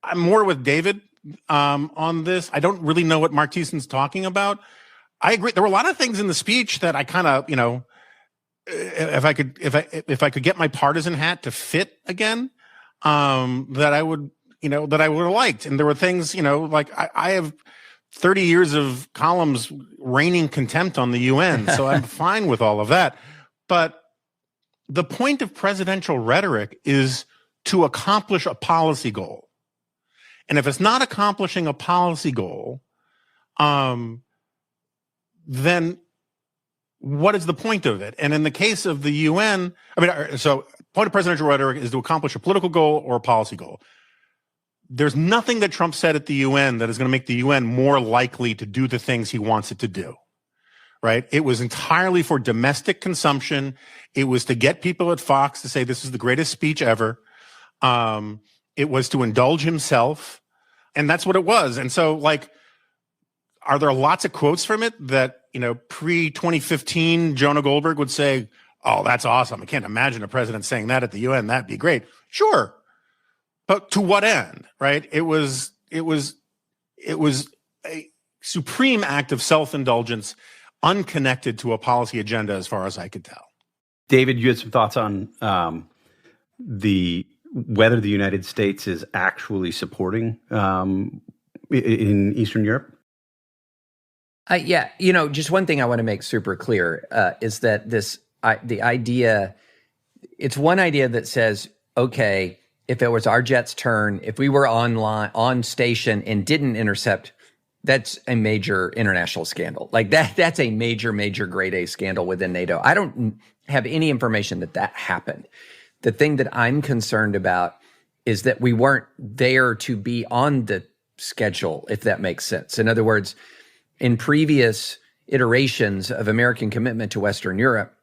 I'm more with David on this. I don't really know what Mark Thiessen's talking about. I agree. There were a lot of things in the speech that I kind of, if I could get my partisan hat to fit again, that I would have liked. And there were things, like I have 30 years of columns raining contempt on the UN, so I'm fine with all of that. But the point of presidential rhetoric is to accomplish a policy goal. And if it's not accomplishing a policy goal, then what is the point of it? And in the case of the UN, so point of presidential rhetoric is to accomplish a political goal or a policy goal. There's nothing that Trump said at the UN that is going to make the UN more likely to do the things he wants it to do, right? It was entirely for domestic consumption. It was to get people at Fox to say this is the greatest speech ever. It was to indulge himself, and that's what it was. And so, are there lots of quotes from it that, pre-2015 Jonah Goldberg would say, oh, that's awesome. I can't imagine a president saying that at the UN. That'd be great. Sure. But to what end, right? It was a supreme act of self-indulgence, unconnected to a policy agenda as far as I could tell. David, you had some thoughts on whether the United States is actually supporting in Eastern Europe? Yeah, just one thing I want to make super clear is that the idea, it's one idea that says, okay, if it was our jet's turn, if we were on station and didn't intercept, that's a major international scandal. That's a major grade A scandal within NATO. I don't have any information that happened. The thing that I'm concerned about is that we weren't there to be on the schedule, if that makes sense. In other words, in previous iterations of American commitment to Western Europe,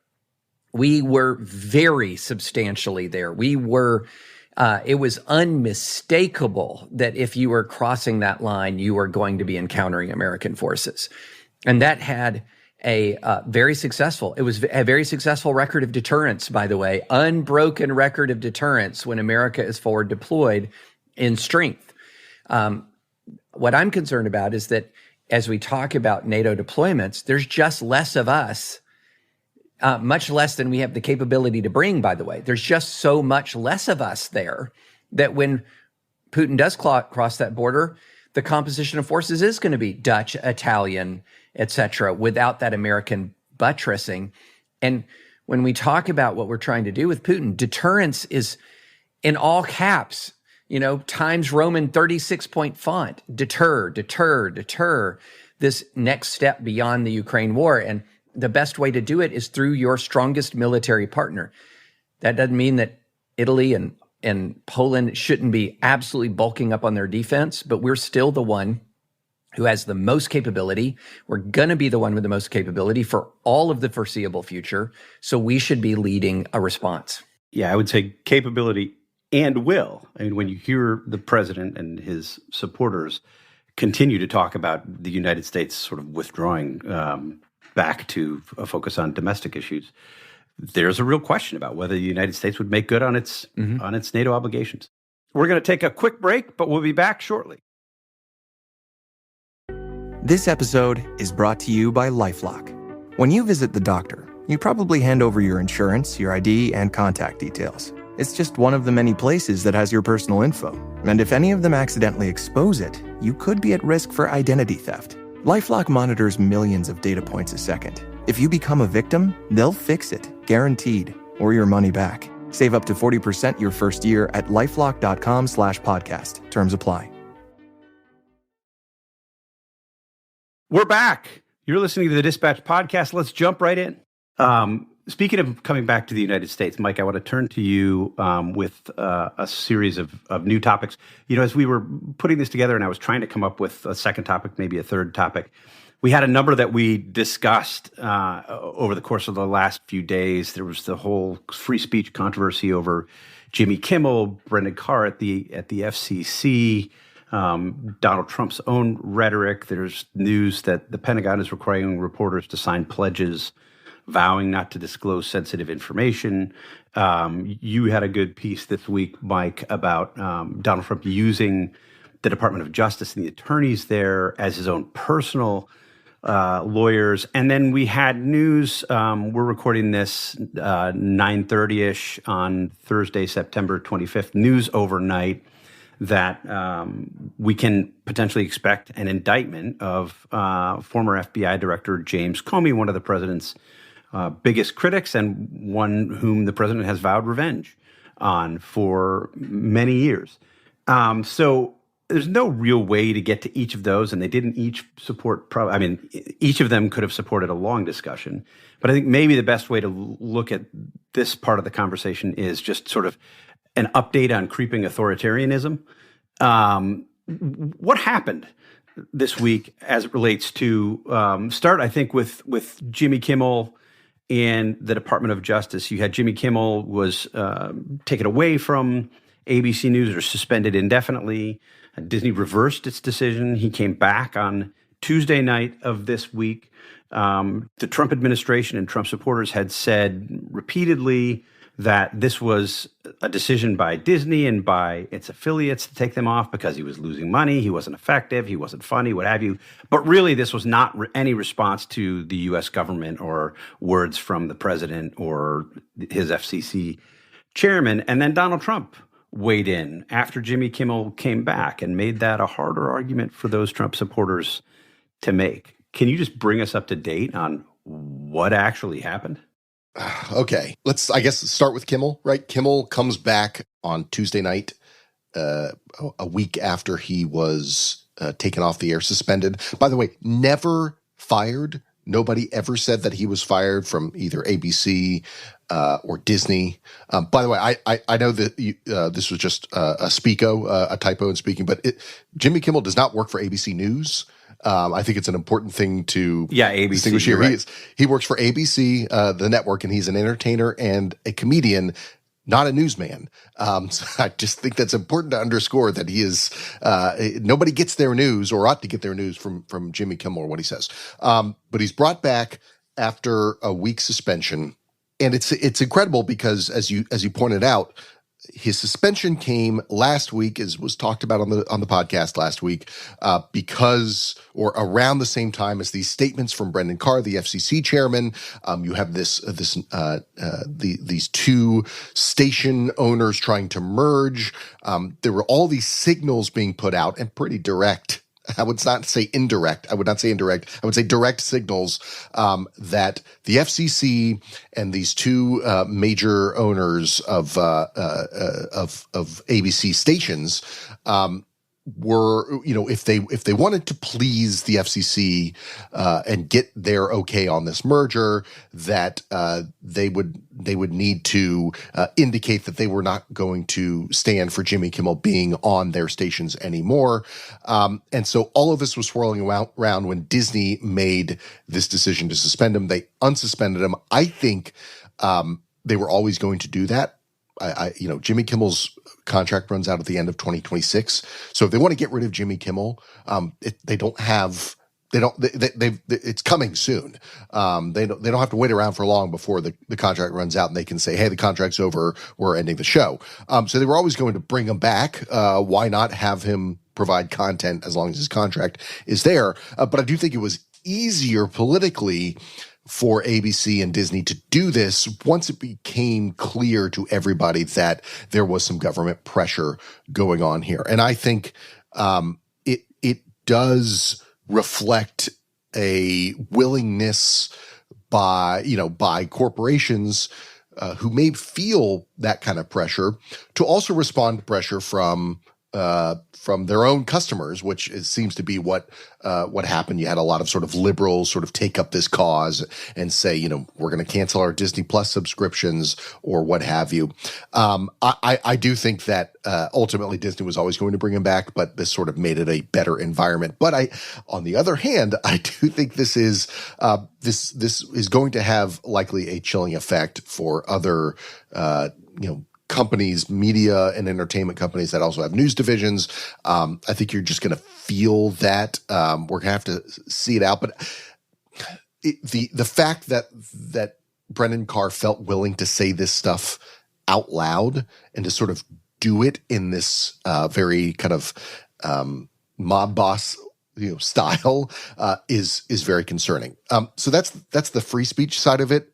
we were very substantially there. We were, it was unmistakable that if you were crossing that line, you were going to be encountering American forces. And that had a very successful record of deterrence, by the way, unbroken record of deterrence when America is forward deployed in strength. What I'm concerned about is that as we talk about NATO deployments, there's just less of us, much less than we have the capability to bring, by the way. There's just so much less of us there that when Putin does cross that border, the composition of forces is going to be Dutch, Italian, etc., without that American buttressing. And when we talk about what we're trying to do with Putin, deterrence is in all caps, Times Roman 36-point font, deter, this next step beyond the Ukraine war. And the best way to do it is through your strongest military partner. That doesn't mean that Italy and Poland shouldn't be absolutely bulking up on their defense, but we're still the one who has the most capability. We're going to be the one with the most capability for all of the foreseeable future. So we should be leading a response. Yeah, I would say capability and will. I mean, when you hear the president and his supporters continue to talk about the United States sort of withdrawing back to a focus on domestic issues, there's a real question about whether the United States would make good on its NATO obligations. We're going to take a quick break, but we'll be back shortly. This episode is brought to you by LifeLock. When you visit the doctor, you probably hand over your insurance, your ID, and contact details. It's just one of the many places that has your personal info. And if any of them accidentally expose it, you could be at risk for identity theft. LifeLock monitors millions of data points a second. If you become a victim, they'll fix it, guaranteed, or your money back. Save up to 40% your first year at LifeLock.com/podcast. Terms apply. We're back. You're listening to the Dispatch podcast. Let's jump right in. Speaking of coming back to the United States, Mike, I want to turn to you with a series of new topics. You know, as we were putting this together and I was trying to come up with a second topic, maybe a third topic, we had a number that we discussed over the course of the last few days. There was the whole free speech controversy over Jimmy Kimmel, Brendan Carr at the FCC, Donald Trump's own rhetoric. There's news that the Pentagon is requiring reporters to sign pledges vowing not to disclose sensitive information. You had a good piece this week, Mike, about Donald Trump using the Department of Justice and the attorneys there as his own personal lawyers. And then we had news, we're recording this 9:30-ish on Thursday, September 25th, news overnight, that we can potentially expect an indictment of former FBI Director James Comey, one of the president's biggest critics and one whom the president has vowed revenge on for many years. So there's no real way to get to each of those, and they didn't each support, each of them could have supported a long discussion. But I think maybe the best way to look at this part of the conversation is just sort of an update on creeping authoritarianism. What happened this week as it relates to start, I think, with Jimmy Kimmel and the Department of Justice? You had Jimmy Kimmel was taken away from ABC News or suspended indefinitely. Disney reversed its decision. He came back on Tuesday night of this week. The Trump administration and Trump supporters had said repeatedly that this was a decision by Disney and by its affiliates to take them off because he was losing money, he wasn't effective, he wasn't funny, what have you. But really, this was not any response to the U.S. government or words from the president or his FCC chairman. And then Donald Trump weighed in after Jimmy Kimmel came back and made that a harder argument for those Trump supporters to make. Can you just bring us up to date on what actually happened? Okay, let's, I guess, start with Kimmel, right? Kimmel comes back on Tuesday night, a week after he was taken off the air, suspended. By the way, never fired. Nobody ever said that he was fired from either ABC or Disney. By the way, I know that this was just a speako, a typo in speaking, but Jimmy Kimmel does not work for ABC News. I think it's an important thing to distinguish here. Right. He works for ABC, the network, and he's an entertainer and a comedian, not a newsman. So I just think that's important to underscore that he is nobody gets their news or ought to get their news from Jimmy Kimmel or what he says. But he's brought back after a week suspension, and it's incredible because as you pointed out, his suspension came last week, as was talked about on the podcast last week, because or around the same time as these statements from Brendan Carr, the FCC chairman. You have these two station owners trying to merge. There were all these signals being put out, and pretty direct. I would not say indirect. I would say direct signals that the FCC and these two major owners of ABC stations were, if they wanted to please the FCC and get their okay on this merger, that they would need to indicate that they were not going to stand for Jimmy Kimmel being on their stations anymore. And so all of this was swirling around when Disney made this decision to suspend him. They unsuspended him. I think they were always going to do that. Jimmy Kimmel's contract runs out at the end of 2026. So if they want to get rid of Jimmy Kimmel, it's coming soon. They don't have to wait around for long before the contract runs out and they can say, hey, the contract's over, we're ending the show. So they were always going to bring him back. Why not have him provide content as long as his contract is there? But I do think it was easier politically for ABC and Disney to do this once it became clear to everybody that there was some government pressure going on here. And I think it does reflect a willingness by corporations who may feel that kind of pressure to also respond to pressure from from their own customers, which seems to be what happened. You had a lot of sort of liberals sort of take up this cause and say, we're going to cancel our Disney Plus subscriptions or what have you. I do think that ultimately Disney was always going to bring him back, but this sort of made it a better environment. But on the other hand, I do think this is going to have likely a chilling effect for other companies, media and entertainment companies that also have news divisions. I think you're just going to feel that. We're going to have to see it out. But the fact that Brendan Carr felt willing to say this stuff out loud and to sort of do it in this very kind of mob boss style is very concerning. So that's the free speech side of it.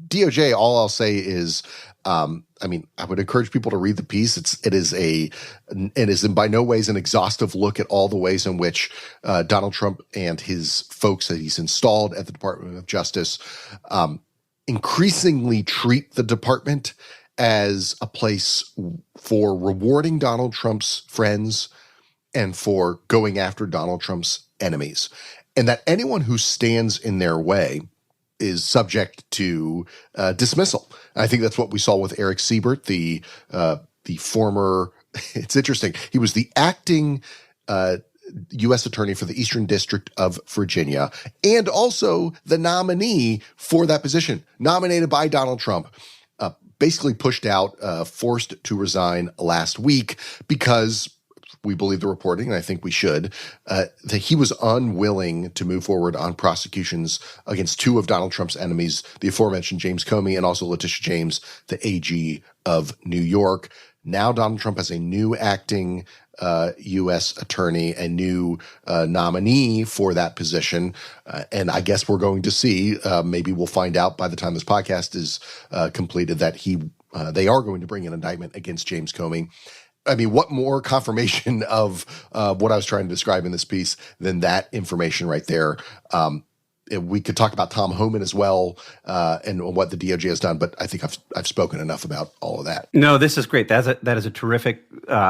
DOJ, all I'll say is, I would encourage people to read the piece. It is by no ways an exhaustive look at all the ways in which Donald Trump and his folks that he's installed at the Department of Justice increasingly treat the department as a place for rewarding Donald Trump's friends and for going after Donald Trump's enemies, and that anyone who stands in their way is subject to dismissal. And I think that's what we saw with Eric Siebert, the former. It's interesting. He was the acting U.S. attorney for the Eastern District of Virginia, and also the nominee for that position, nominated by Donald Trump. Basically pushed out, forced to resign last week because we believe the reporting, and I think we should, that he was unwilling to move forward on prosecutions against two of Donald Trump's enemies, the aforementioned James Comey and also Letitia James, the AG of New York. Now Donald Trump has a new acting U.S. attorney, a new nominee for that position. And I guess we're going to see, maybe we'll find out by the time this podcast is completed, that they are going to bring an indictment against James Comey. I mean, what more confirmation of what I was trying to describe in this piece than that information right there? We could talk about Tom Homan as well and what the DOJ has done, but I think I've spoken enough about all of that. No, this is great. That is a terrific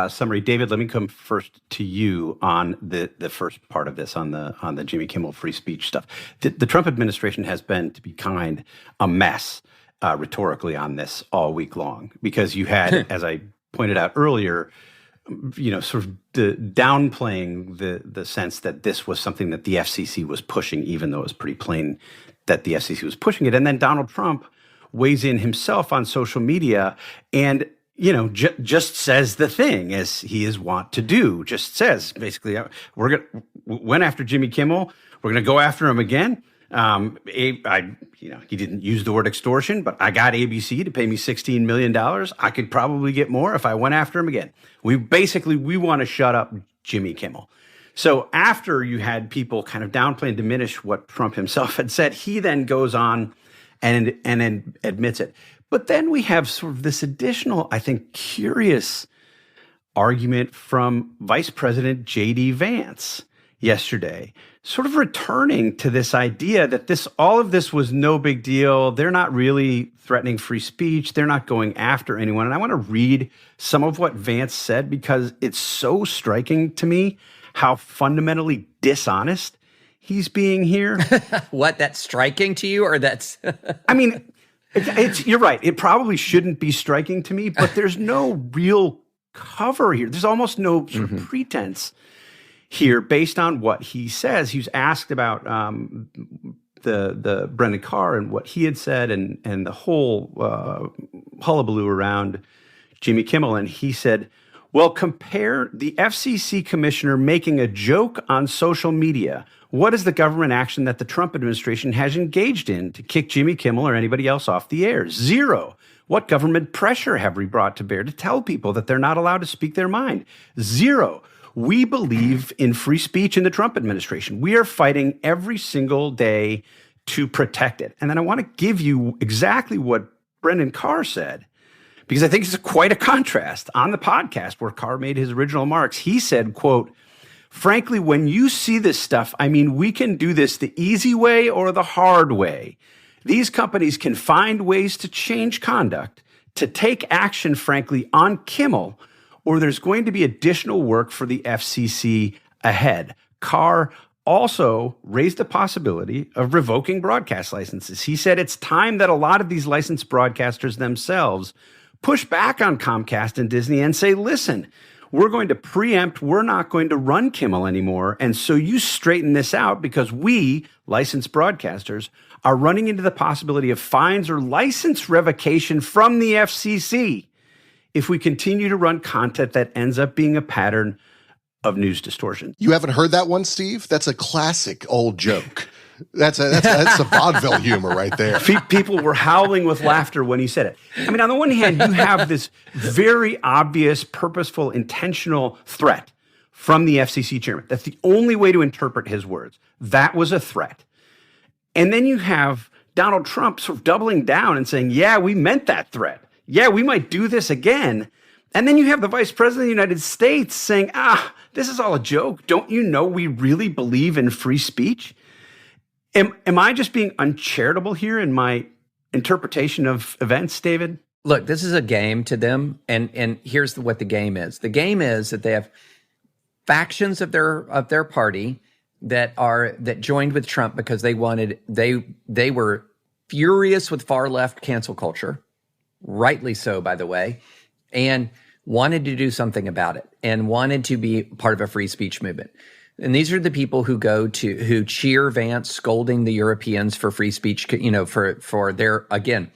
summary. David, let me come first to you on the first part of this, on the Jimmy Kimmel free speech stuff. The Trump administration has been, to be kind, a mess rhetorically on this all week long, because you had, as I pointed out earlier, sort of downplaying the sense that this was something that the FCC was pushing, even though it was pretty plain that the FCC was pushing it. And then Donald Trump weighs in himself on social media and, just says the thing, as he is wont to do, just says, basically, went after Jimmy Kimmel. We're going to go after him again. He didn't use the word extortion, but I got ABC to pay me $16 million. I could probably get more if I went after him again. We want to shut up Jimmy Kimmel. So after you had people kind of downplay and diminish what Trump himself had said, he then goes on and admits it. But then we have sort of this additional, I think, curious argument from Vice President J.D. Vance yesterday, sort of returning to this idea that all of this was no big deal. They're not really threatening free speech. They're not going after anyone. And I want to read some of what Vance said, because it's so striking to me how fundamentally dishonest he's being here. What, that's striking to you, or that's... I mean, you're right. It probably shouldn't be striking to me, but there's no real cover here. There's almost no sort of pretense here based on what he says. He was asked about the Brendan Carr and what he had said and the whole hullabaloo around Jimmy Kimmel. And he said, well, compare the FCC commissioner making a joke on social media. What is the government action that the Trump administration has engaged in to kick Jimmy Kimmel or anybody else off the air? Zero. What government pressure have we brought to bear to tell people that they're not allowed to speak their mind? Zero. We believe in free speech in the Trump administration. We are fighting every single day to protect it. And then I want to give you exactly what Brendan Carr said, because I think it's quite a contrast. On the podcast where Carr made his original remarks, he said, quote, frankly, when you see this stuff, I mean, we can do this the easy way or the hard way. These companies can find ways to change conduct, to take action, frankly, on Kimmel, or there's going to be additional work for the FCC ahead. Carr also raised the possibility of revoking broadcast licenses. He said it's time that a lot of these licensed broadcasters themselves push back on Comcast and Disney and say, listen, we're going to preempt, we're not going to run Kimmel anymore. And so you straighten this out, because we, licensed broadcasters, are running into the possibility of fines or license revocation from the FCC if we continue to run content that ends up being a pattern of news distortion. You haven't heard that one, Steve? That's a classic old joke. That's a vaudeville humor right there. People were howling with laughter when he said it. I mean, on the one hand, you have this very obvious, purposeful, intentional threat from the FCC chairman. That's the only way to interpret his words. That was a threat. And then you have Donald Trump sort of doubling down and saying, yeah, we meant that threat. Yeah, we might do this again. And then you have the vice president of the United States saying, this is all a joke. Don't you know we really believe in free speech? Am I just being uncharitable here in my interpretation of events, David? Look, this is a game to them, and here's what the game is. The game is that they have factions of their party that joined with Trump because they were furious with far left cancel culture, rightly so, by the way, and wanted to do something about it and wanted to be part of a free speech movement. And these are the people who cheer Vance scolding the Europeans for free speech, for their, again,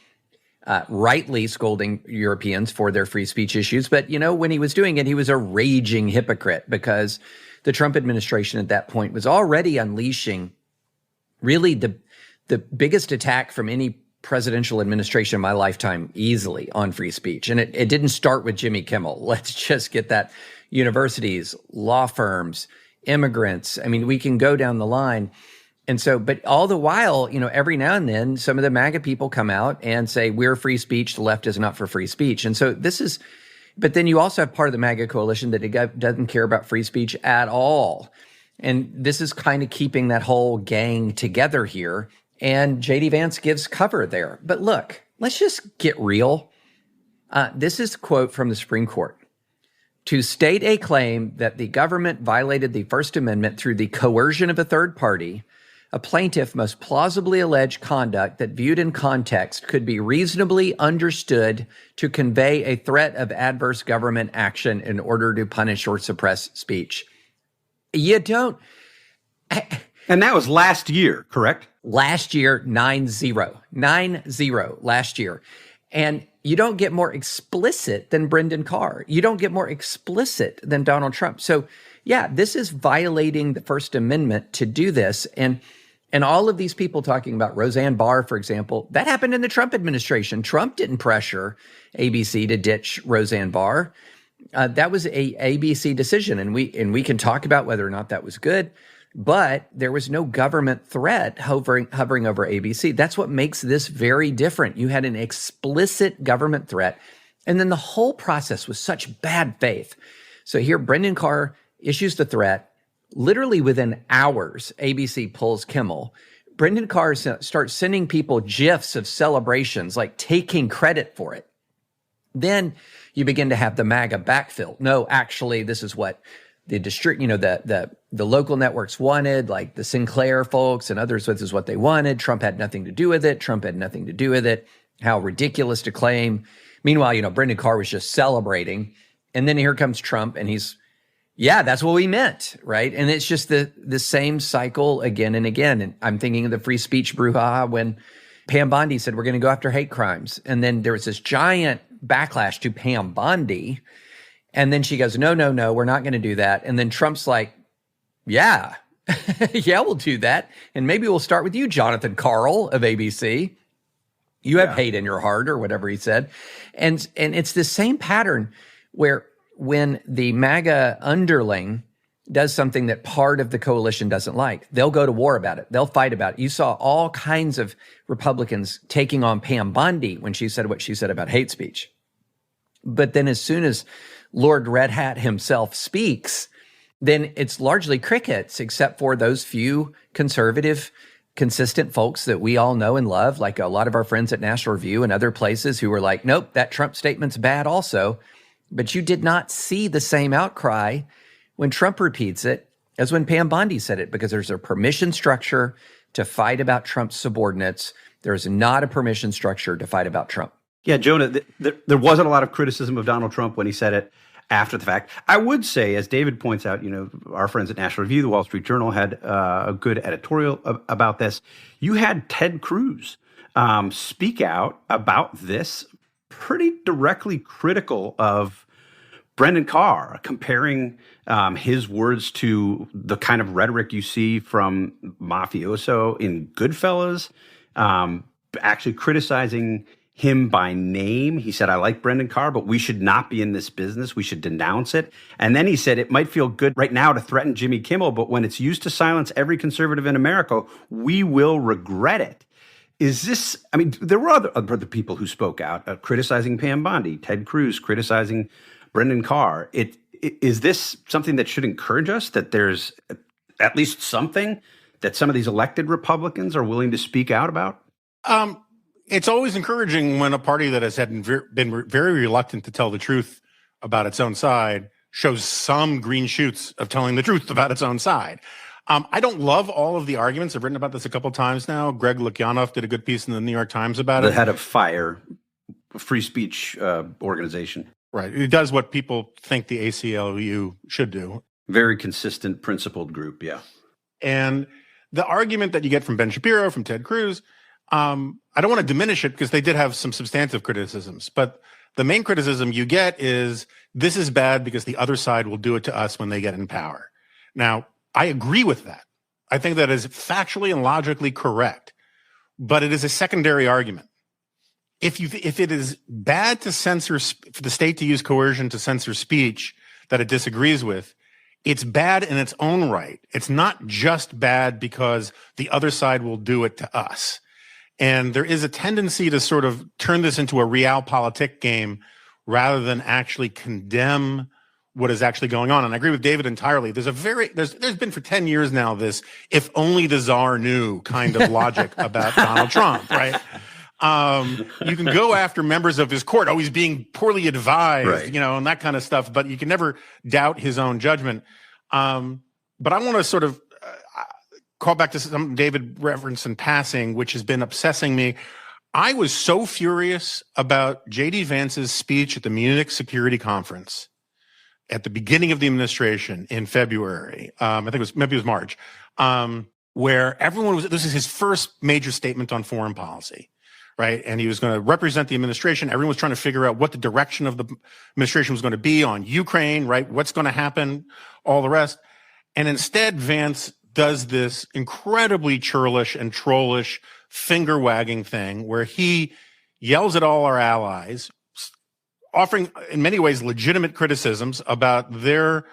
rightly scolding Europeans for their free speech issues. But, when he was doing it, he was a raging hypocrite, because the Trump administration at that point was already unleashing really the biggest attack from any presidential administration in my lifetime, easily, on free speech. And it didn't start with Jimmy Kimmel. Let's just get that. Universities, law firms, immigrants. I mean, we can go down the line. And so, but all the while, every now and then, some of the MAGA people come out and say, we're free speech, the left is not for free speech. And so but then you also have part of the MAGA coalition that doesn't care about free speech at all. And this is kind of keeping that whole gang together here. And J.D. Vance gives cover there. But look, let's just get real. This is a quote from the Supreme Court. To state a claim that the government violated the First Amendment through the coercion of a third party, a plaintiff must plausibly allege conduct that, viewed in context, could be reasonably understood to convey a threat of adverse government action in order to punish or suppress speech. You don't. And that was last year, correct? Last year, 9-0 last year. And you don't get more explicit than Brendan Carr. You don't get more explicit than Donald Trump. So, yeah, this is violating the First Amendment to do this. And all of these people talking about Roseanne Barr, for example, that happened in the Trump administration. Trump didn't pressure ABC to ditch Roseanne Barr. That was a ABC decision. And we can talk about whether or not that was good. But there was no government threat hovering over ABC. That's what makes this very different. You had an explicit government threat, and then the whole process was such bad faith. So here, Brendan Carr issues the threat. Literally within hours, ABC pulls Kimmel. Brendan Carr starts sending people GIFs of celebrations, like taking credit for it. Then you begin to have the MAGA backfill. No, actually, this is what the the local networks wanted, like the Sinclair folks and others. This is what they wanted. Trump had nothing to do with it. How ridiculous to claim. Meanwhile, Brendan Carr was just celebrating. And then here comes Trump, and that's what we meant, right? And it's just the same cycle again and again. And I'm thinking of the free speech brouhaha when Pam Bondi said, we're going to go after hate crimes. And then there was this giant backlash to Pam Bondi. And then she goes, no, we're not going to do that. And then Trump's like, yeah, we'll do that. And maybe we'll start with you, Jonathan Karl of ABC. You have hate in your heart, or whatever he said. And it's the same pattern where when the MAGA underling does something that part of the coalition doesn't like, they'll go to war about it. They'll fight about it. You saw all kinds of Republicans taking on Pam Bondi when she said what she said about hate speech. But then as soon as Lord Red Hat himself speaks, then it's largely crickets, except for those few conservative, consistent folks that we all know and love, like a lot of our friends at National Review and other places who were like, nope, that Trump statement's bad also. But you did not see the same outcry when Trump repeats it as when Pam Bondi said it, because there's a permission structure to fight about Trump's subordinates. There's not a permission structure to fight about Trump. Yeah, Jonah, there wasn't a lot of criticism of Donald Trump when he said it after the fact. I would say, as David points out, our friends at National Review, the Wall Street Journal had a good editorial about this. You had Ted Cruz speak out about this, pretty directly critical of Brendan Carr, comparing his words to the kind of rhetoric you see from mafioso in Goodfellas, actually criticizing him by name. He said, I like Brendan Carr, but we should not be in this business. We should denounce it. And then he said, it might feel good right now to threaten Jimmy Kimmel, but when it's used to silence every conservative in America, we will regret it. Is this, I mean, there were other people who spoke out, criticizing Pam Bondi, Ted Cruz criticizing Brendan Carr. Is this something that should encourage us, that there's at least something that some of these elected Republicans are willing to speak out about? It's always encouraging when a party that has been very reluctant to tell the truth about its own side shows some green shoots of telling the truth about its own side. I don't love all of the arguments. I've written about this a couple of times now. Greg Lukianoff did a good piece in the New York Times about it. The head of FIRE, a free speech organization. Right. It does what people think the ACLU should do. Very consistent, principled group, yeah. And the argument that you get from Ben Shapiro, from Ted Cruz, I don't want to diminish it because they did have some substantive criticisms. But the main criticism you get is this is bad because the other side will do it to us when they get in power. Now, I agree with that. I think that is factually and logically correct. But it is a secondary argument. If it is bad to censor, for the state to use coercion to censor speech that it disagrees with, it's bad in its own right. It's not just bad because the other side will do it to us. And there is a tendency to sort of turn this into a realpolitik game rather than actually condemn what is actually going on. And I agree with David entirely. There's been for 10 years now this if only the czar knew kind of logic about Donald Trump, right? You can go after members of his court, he's being poorly advised, right, and that kind of stuff, but you can never doubt his own judgment. But I want to sort of call back to something David referenced in passing, which has been obsessing me. I was so furious about J.D. Vance's speech at the Munich Security Conference at the beginning of the administration in February. I think maybe it was March, where this is his first major statement on foreign policy. Right. And he was going to represent the administration. Everyone was trying to figure out what the direction of the administration was going to be on Ukraine, right? What's going to happen, all the rest. And instead, Vance does this incredibly churlish and trollish finger wagging thing where he yells at all our allies, offering in many ways legitimate criticisms about their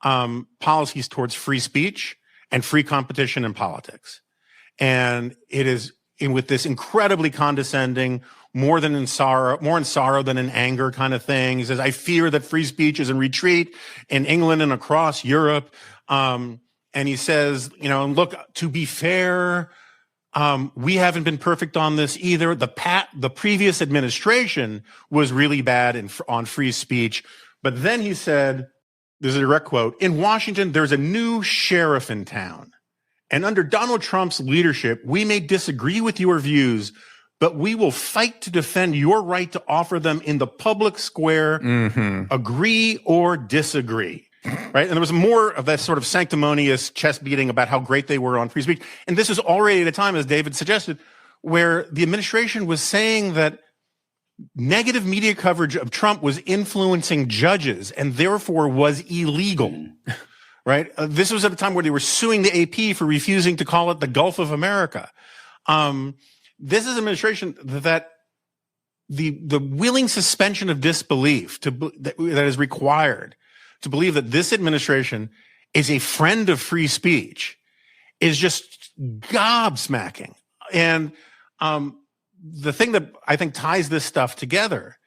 policies towards free speech and free competition in politics. And it is with this incredibly condescending, more in sorrow than in anger kind of thing. He says, I fear that free speech is in retreat in England and across Europe. And he says, look, to be fair, we haven't been perfect on this either. The previous administration was really bad on free speech. But then he said, there's a direct quote, in Washington, there's a new sheriff in town. And under Donald Trump's leadership, we may disagree with your views, but we will fight to defend your right to offer them in the public square, agree or disagree. Right? And there was more of that sort of sanctimonious chest beating about how great they were on free speech. And this is already at a time, as David suggested, where the administration was saying that negative media coverage of Trump was influencing judges and therefore was illegal. Right? This was at a time where they were suing the AP for refusing to call it the Gulf of America. This is an administration that the willing suspension of disbelief that is required to believe that this administration is a friend of free speech is just gobsmacking. And the thing that I think ties this stuff together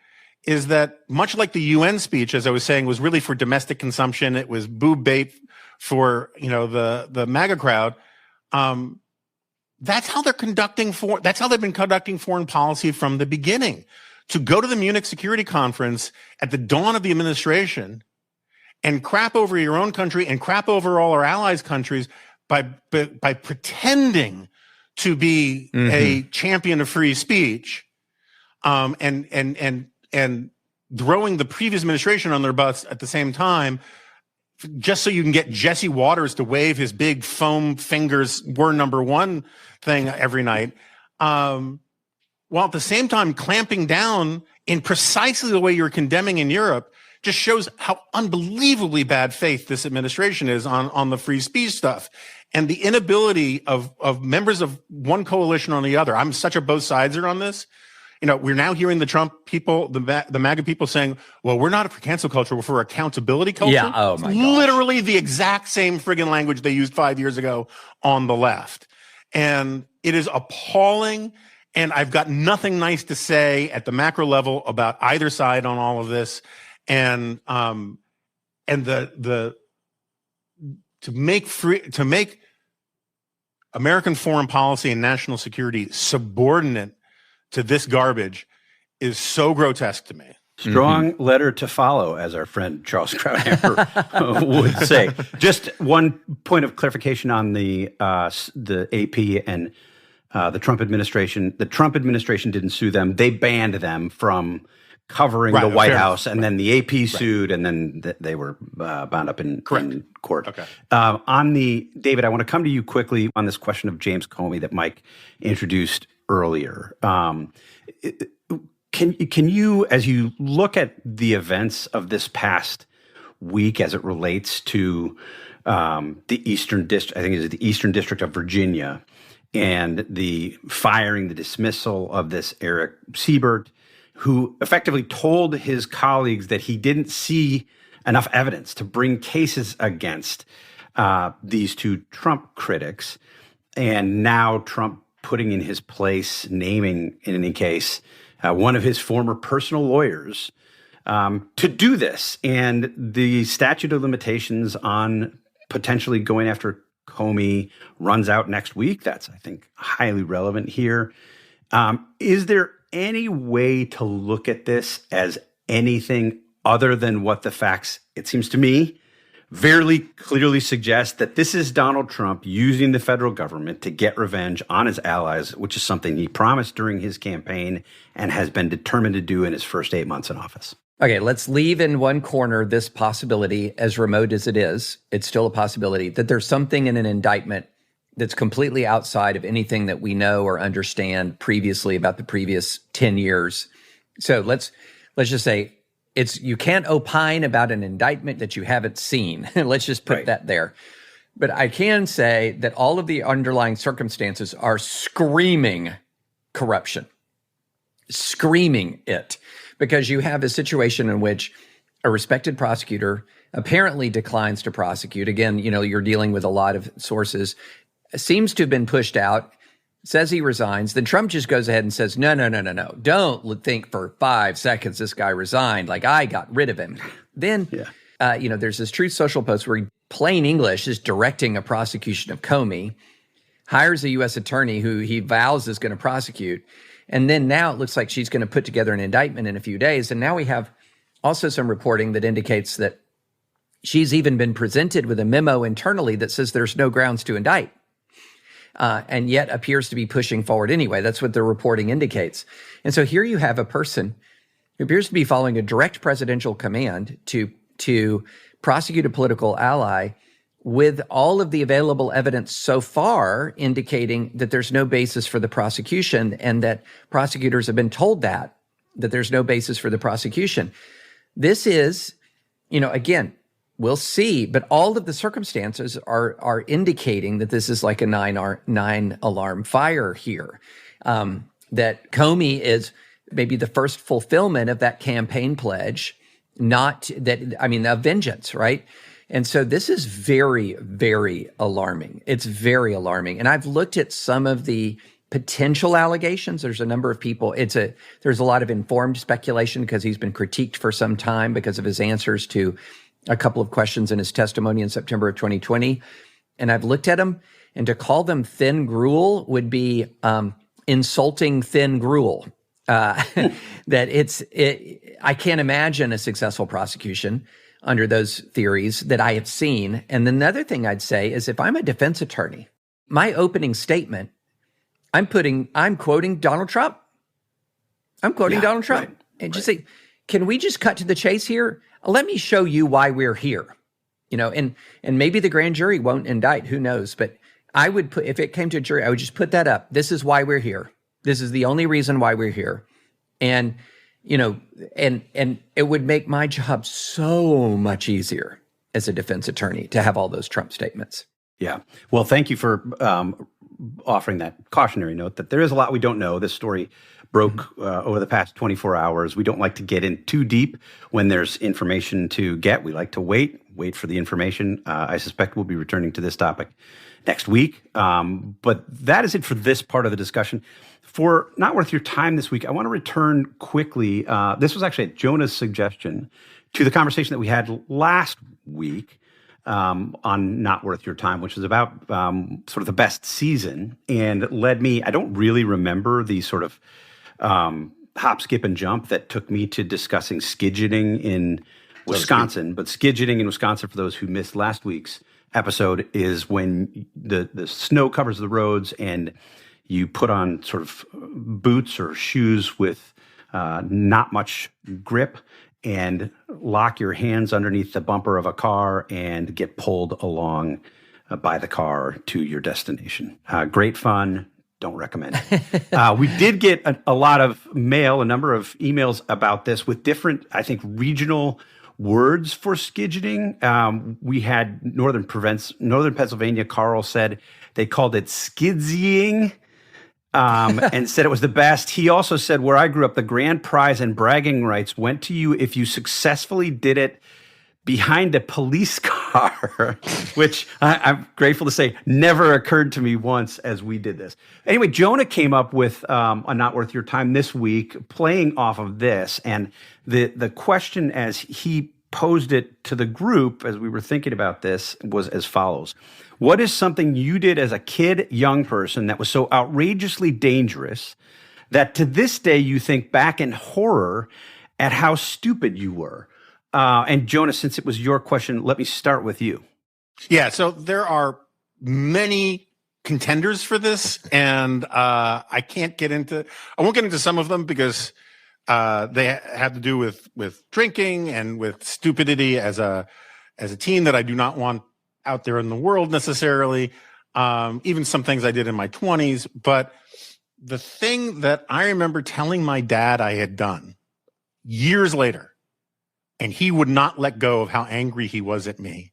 is that much like the UN speech, as I was saying, was really for domestic consumption. It was boob bait for, the MAGA crowd. That's how they've been conducting foreign policy from the beginning, to go to the Munich Security Conference at the dawn of the administration and crap over your own country and crap over all our allies' countries by pretending to be a champion of free speech, and throwing the previous administration on their butts at the same time, just so you can get Jesse Waters to wave his big foam fingers, we're number one thing every night, while at the same time clamping down in precisely the way you're condemning in Europe, just shows how unbelievably bad faith this administration is on the free speech stuff. And the inability of members of one coalition on the other. I'm such a both sides on this. You know, we're now hearing the Trump people, the MAGA people saying, well, we're not for cancel culture, we're for accountability culture. Yeah, oh my gosh. Literally the exact same friggin' language they used 5 years ago on the left. And it is appalling. And I've got nothing nice to say at the macro level about either side on all of this. And to make American foreign policy and national security subordinate to this garbage is so grotesque to me. Strong letter to follow, as our friend Charles Krauthammer would say. Just one point of clarification on the AP and the Trump administration. The Trump administration didn't sue them; they banned them from covering the White House, and then the AP sued, and then they were bound up in court. Okay. David, I want to come to you quickly on this question of James Comey that Mike introduced earlier. Can you, as you look at the events of this past week as it relates to the Eastern District, I think it is the Eastern District of Virginia, and the firing, the dismissal of this Eric Siebert, who effectively told his colleagues that he didn't see enough evidence to bring cases against these two Trump critics, and now Trump putting in his place, naming in any case, one of his former personal lawyers to do this. And the statute of limitations on potentially going after Comey runs out next week. That's, I think, highly relevant here. Is there any way to look at this as anything other than what the facts, it seems to me, very clearly suggest that this is Donald Trump using the federal government to get revenge on his allies, which is something he promised during his campaign and has been determined to do in his first 8 months in office? Okay, let's leave in one corner this possibility, as remote as it is. It's still a possibility that there's something in an indictment that's completely outside of anything that we know or understand previously about the previous 10 years. So let's just say you can't opine about an indictment that you haven't seen. Let's just put that there. But I can say that all of the underlying circumstances are screaming corruption, screaming it, because you have a situation in which a respected prosecutor apparently declines to prosecute. Again, you're dealing with a lot of sources. Seems to have been pushed out, says he resigns. Then Trump just goes ahead and says, no. Don't think for 5 seconds this guy resigned, like I got rid of him. Then, there's this Truth Social post where he, plain English, is directing a prosecution of Comey, hires a U.S. attorney who he vows is going to prosecute. And then now it looks like she's going to put together an indictment in a few days. And now we have also some reporting that indicates that she's even been presented with a memo internally that says there's no grounds to indict. And yet appears to be pushing forward anyway. That's what the reporting indicates. And so here you have a person who appears to be following a direct presidential command to prosecute a political ally with all of the available evidence so far indicating that there's no basis for the prosecution, and that prosecutors have been told that there's no basis for the prosecution. This is, again, we'll see, but all of the circumstances are indicating that this is like a nine alarm fire here. That Comey is maybe the first fulfillment of that campaign pledge, of vengeance, right? And so this is very, very alarming. It's very alarming. And I've looked at some of the potential allegations. There's a number of people. There's a lot of informed speculation because he's been critiqued for some time because of his answers to a couple of questions in his testimony in September of 2020. And I've looked at them, and to call them thin gruel would be insulting thin gruel. that I can't imagine a successful prosecution under those theories that I have seen. And another thing I'd say is if I'm a defense attorney, my opening statement, I'm quoting Donald Trump. I'm quoting Donald Trump. And just say, can we just cut to the chase here? Let me show you why we're here. And maybe the grand jury won't indict, who knows? But I would put, if it came to a jury, I would just put that up. This is why we're here. This is the only reason why we're here. And, and it would make my job so much easier as a defense attorney to have all those Trump statements. Yeah. Well, thank you for offering that cautionary note that there is a lot we don't know. This story broke over the past 24 hours. We don't like to get in too deep when there's information to get. We like to wait for the information. I suspect we'll be returning to this topic next week. But that is it for this part of the discussion. For Not Worth Your Time this week, I want to return quickly. This was actually Jonah's suggestion to the conversation that we had last week on Not Worth Your Time, which was about sort of the best season, and led me, I don't really remember the sort of hop, skip, and jump that took me to discussing skidgeting in Wisconsin. But skidgeting in Wisconsin, for those who missed last week's episode, is when the snow covers the roads and you put on sort of boots or shoes with not much grip and lock your hands underneath the bumper of a car and get pulled along by the car to your destination. Great fun. Don't recommend it. We did get a lot of mail, a number of emails about this with different, I think, regional words for skidgeting. We had Northern Pennsylvania. Carl said they called it skidsying. And said it was the best. He also said, where I grew up, the grand prize and bragging rights went to you if you successfully did it behind a police car, which I'm grateful to say never occurred to me once as we did this. Anyway, Jonah came up with a Not Worth Your Time this week, playing off of this. And the question as he posed it to the group as we were thinking about this was as follows. What is something you did as a kid, young person, that was so outrageously dangerous that to this day you think back in horror at how stupid you were? And Jonah, since it was your question, let me start with you. Yeah, so there are many contenders for this, and I won't get into some of them because they have to do with drinking and with stupidity as a teen that I do not want out there in the world necessarily, even some things I did in my 20s. But the thing that I remember telling my dad I had done years later, and he would not let go of how angry he was at me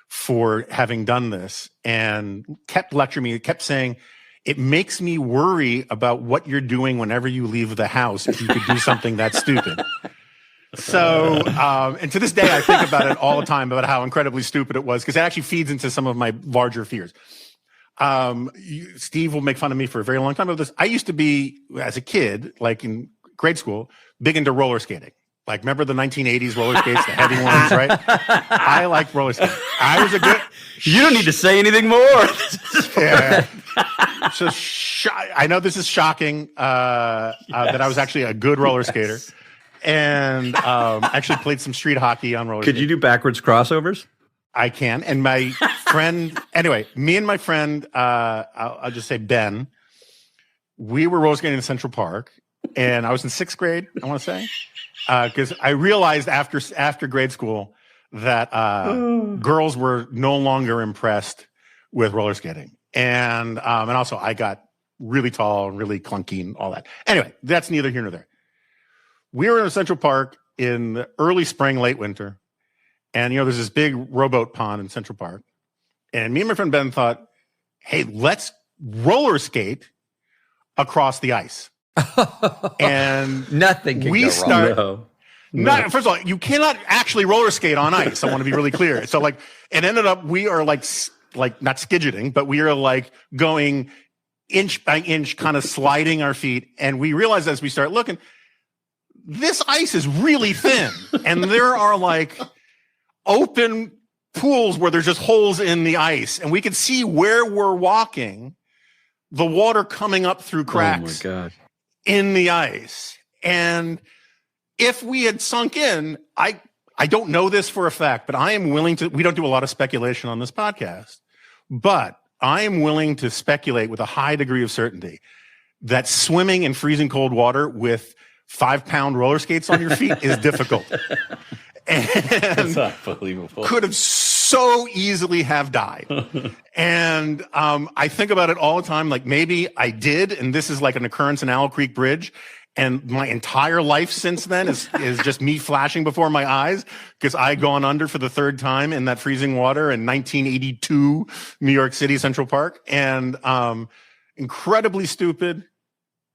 for having done this, and kept lecturing me, kept saying, it makes me worry about what you're doing whenever you leave the house if you could do something that stupid. So, and to this day, I think about it all the time, about how incredibly stupid it was, because it actually feeds into some of my larger fears. Steve will make fun of me for a very long time about this. I used to be, as a kid, like in grade school, big into roller skating. Like, remember the 1980s roller skates, the heavy ones, right? I liked roller skating. I was a good... You don't need to say anything more. Yeah. So I know this is shocking, that I was actually a good roller skater. And actually played some street hockey on roller skates. Could you do backwards crossovers? I can. And my friend, anyway, me and my friend, I'll just say Ben, we were roller skating in Central Park, and I was in 6th grade, I want to say, because I realized after grade school that girls were no longer impressed with roller skating. And also I got really tall and really clunky and all that. Anyway, that's neither here nor there. We were in Central Park in the early spring, late winter. And, there's this big rowboat pond in Central Park. And me and my friend Ben thought, hey, let's roller skate across the ice. And nothing can go wrong. First of all, you cannot actually roller skate on ice. I want to be really clear. So it ended up, we are like not skidgeting, but we are like going inch by inch, kind of sliding our feet. And we realized as we start looking, this ice is really thin, and there are like open pools where there's just holes in the ice, and we can see where we're walking, the water coming up through cracks. Oh my God. in the ice. And if we had sunk in, I don't know this for a fact, but I am willing to, we don't do a lot of speculation on this podcast, but I am willing to speculate with a high degree of certainty that swimming in freezing cold water with 5-pound roller skates on your feet is difficult. And that's unbelievable. Could have so easily have died. And I think about it all the time. Like, maybe I did, and this is like an occurrence in Owl Creek Bridge. And my entire life since then is just me flashing before my eyes because I gone under for the third time in that freezing water in 1982, New York City, Central Park. And incredibly stupid,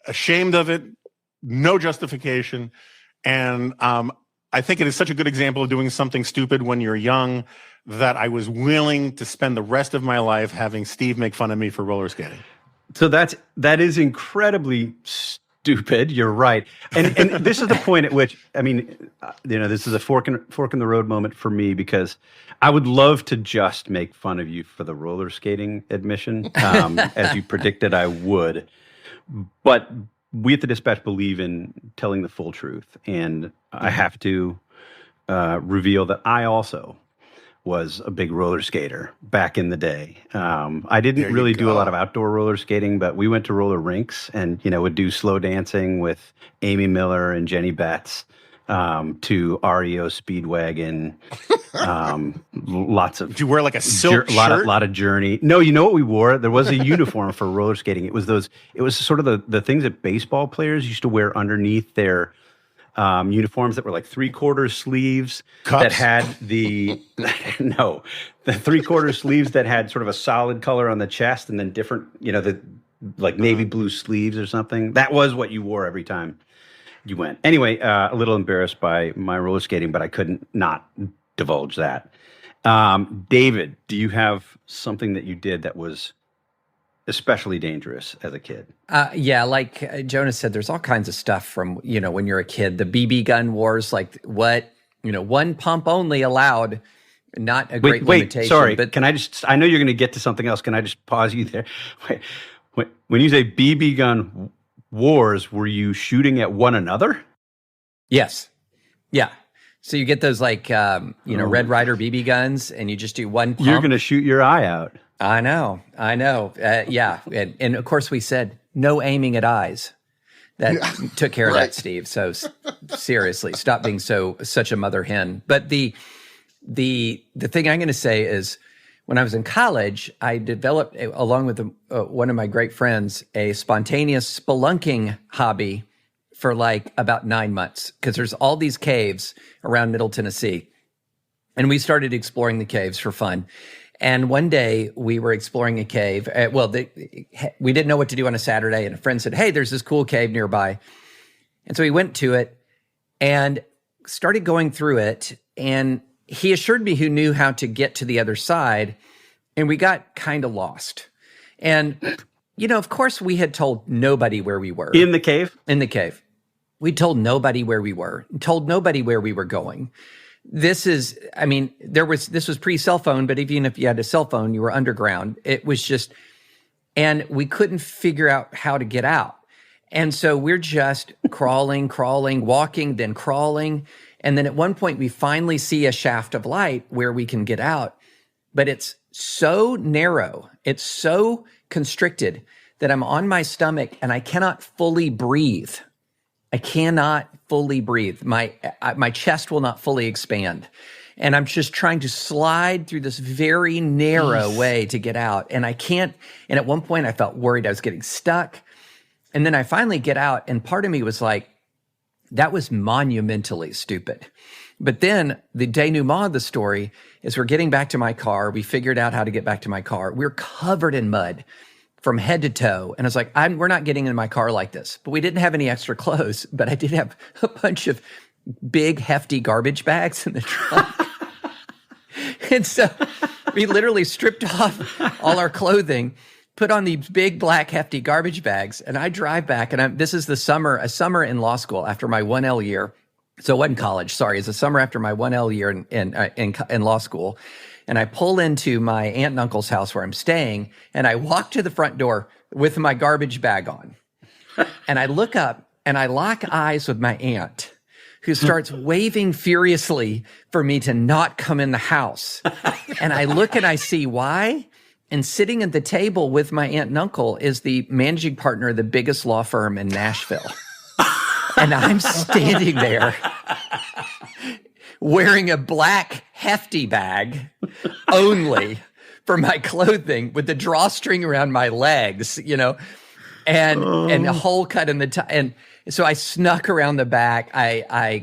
ashamed of it, no justification. And I think it is such a good example of doing something stupid when you're young that I was willing to spend the rest of my life having Steve make fun of me for roller skating. So that is incredibly stupid. You're right. And this is the point at which, I mean, this is a fork in the road moment for me, because I would love to just make fun of you for the roller skating admission, as you predicted I would. But we at the Dispatch believe in telling the full truth. And I have to reveal that I also was a big roller skater back in the day. I didn't really do a lot of outdoor roller skating, but we went to roller rinks and, would do slow dancing with Amy Miller and Jenny Betts, to REO Speedwagon. Lots of. Did you wear like a silk shirt? Lot of Journey. No, you know what we wore? There was a uniform for roller skating. It was sort of the things that baseball players used to wear underneath their uniforms that were like 3/4 sleeves. Cups? That had the 3/4 sleeves that had sort of a solid color on the chest and then different, the like navy blue sleeves or something. That was what you wore every time you went. Anyway, a little embarrassed by my roller skating, but I couldn't not divulge that. David, do you have something that you did that was especially dangerous as a kid? Yeah, like Jonah said, there's all kinds of stuff from, when you're a kid. The BB gun wars, like what, one pump only allowed, not a great limitation. Sorry, but can I know you're going to get to something else. Can I just pause you there? Wait, when you say BB gun wars, were you shooting at one another? Yes. Yeah. So you get those like, Red Ryder BB guns and you just do one pump. You're going to shoot your eye out. I know. Yeah. And of course we said no aiming at eyes. That took care of that, Steve. So seriously, stop being such a mother hen. But the thing I'm going to say is, when I was in college, I developed, along with one of my great friends, a spontaneous spelunking hobby for like about 9 months, because there's all these caves around Middle Tennessee. And we started exploring the caves for fun. And one day we were exploring a cave. We didn't know what to do on a Saturday, and a friend said, "Hey, there's this cool cave nearby." And so we went to it and started going through it. And he assured me he knew how to get to the other side, and we got kind of lost. And, of course, we had told nobody where we were. In the cave? In the cave. We told nobody where we were, told nobody where we were going. This was pre-cell phone, but even if you had a cell phone, you were underground. It was just, and we couldn't figure out how to get out. And so we're just crawling, walking, then crawling. And then at one point we finally see a shaft of light where we can get out, but it's so narrow, it's so constricted that I'm on my stomach and I cannot fully breathe. I cannot fully breathe. My chest will not fully expand. And I'm just trying to slide through this very narrow way to get out. And I can't. And at one point I felt worried I was getting stuck. And then I finally get out. And part of me was like, that was monumentally stupid. But then the denouement of the story is we're getting back to my car. We figured out how to get back to my car. We're covered in mud from head to toe. And I was like, we're not getting in my car like this. But we didn't have any extra clothes. But I did have a bunch of big, hefty garbage bags in the trunk. And so we literally stripped off all our clothing, put on these big, black, hefty garbage bags. And I drive back. And this is a summer in law school after my 1L year. So it wasn't college, sorry. It's the summer after my 1L year in law school. And I pull into my aunt and uncle's house where I'm staying, and I walk to the front door with my garbage bag on. And I look up and I lock eyes with my aunt, who starts waving furiously for me to not come in the house. And I look and I see why. And sitting at the table with my aunt and uncle is the managing partner of the biggest law firm in Nashville. And I'm standing there wearing a black hefty bag only for my clothing with the drawstring around my legs, and a hole cut in the top. And so I snuck around the back. I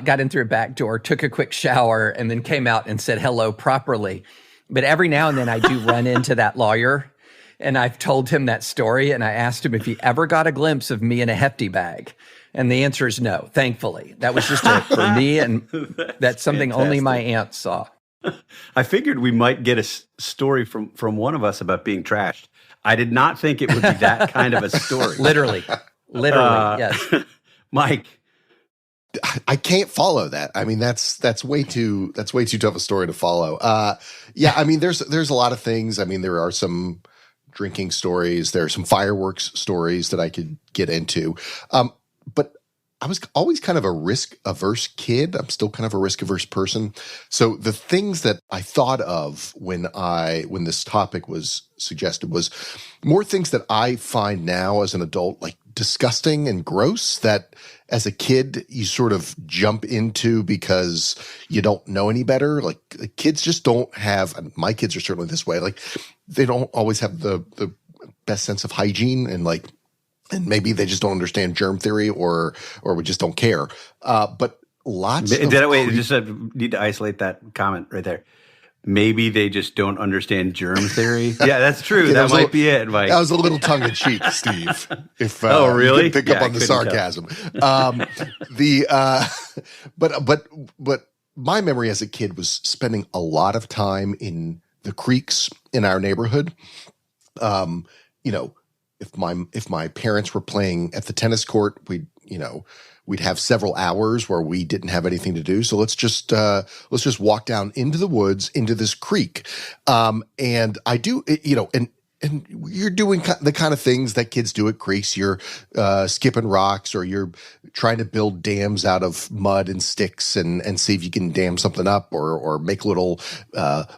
got in through a back door, took a quick shower, and then came out and said hello properly. But every now and then I do run into that lawyer, and I've told him that story, and I asked him if he ever got a glimpse of me in a hefty bag. And the answer is no, thankfully. That was just for me, and that's something fantastic. Only my aunt saw. I figured we might get a story from one of us about being trashed. I did not think it would be that kind of a story. Literally, yes. Mike, I can't follow that. I mean, that's way too tough a story to follow. Yeah, I mean, there's a lot of things. I mean, there are some drinking stories. There are some fireworks stories that I could get into. But I was always kind of a risk-averse kid. I'm still kind of a risk-averse person. So the things that I thought of when this topic was suggested was more things that I find now as an adult like disgusting and gross that as a kid you sort of jump into because you don't know any better. Like kids just don't have, and my kids are certainly this way, like they don't always have the best sense of hygiene and maybe they just don't understand germ theory or we just don't care. But lots of... need to isolate that comment right there. Maybe they just don't understand germ theory. Yeah, that's true. Okay, that might be it, Mike. That was a little tongue-in-cheek, Steve. If oh, really? You can pick up on the sarcasm. But my memory as a kid was spending a lot of time in the creeks in our neighborhood. If my parents were playing at the tennis court, we'd have several hours where we didn't have anything to do. So let's just walk down into the woods, into this creek. And I do, and you're doing the kind of things that kids do at creeks. You're skipping rocks, or you're trying to build dams out of mud and sticks and see if you can dam something up, or make little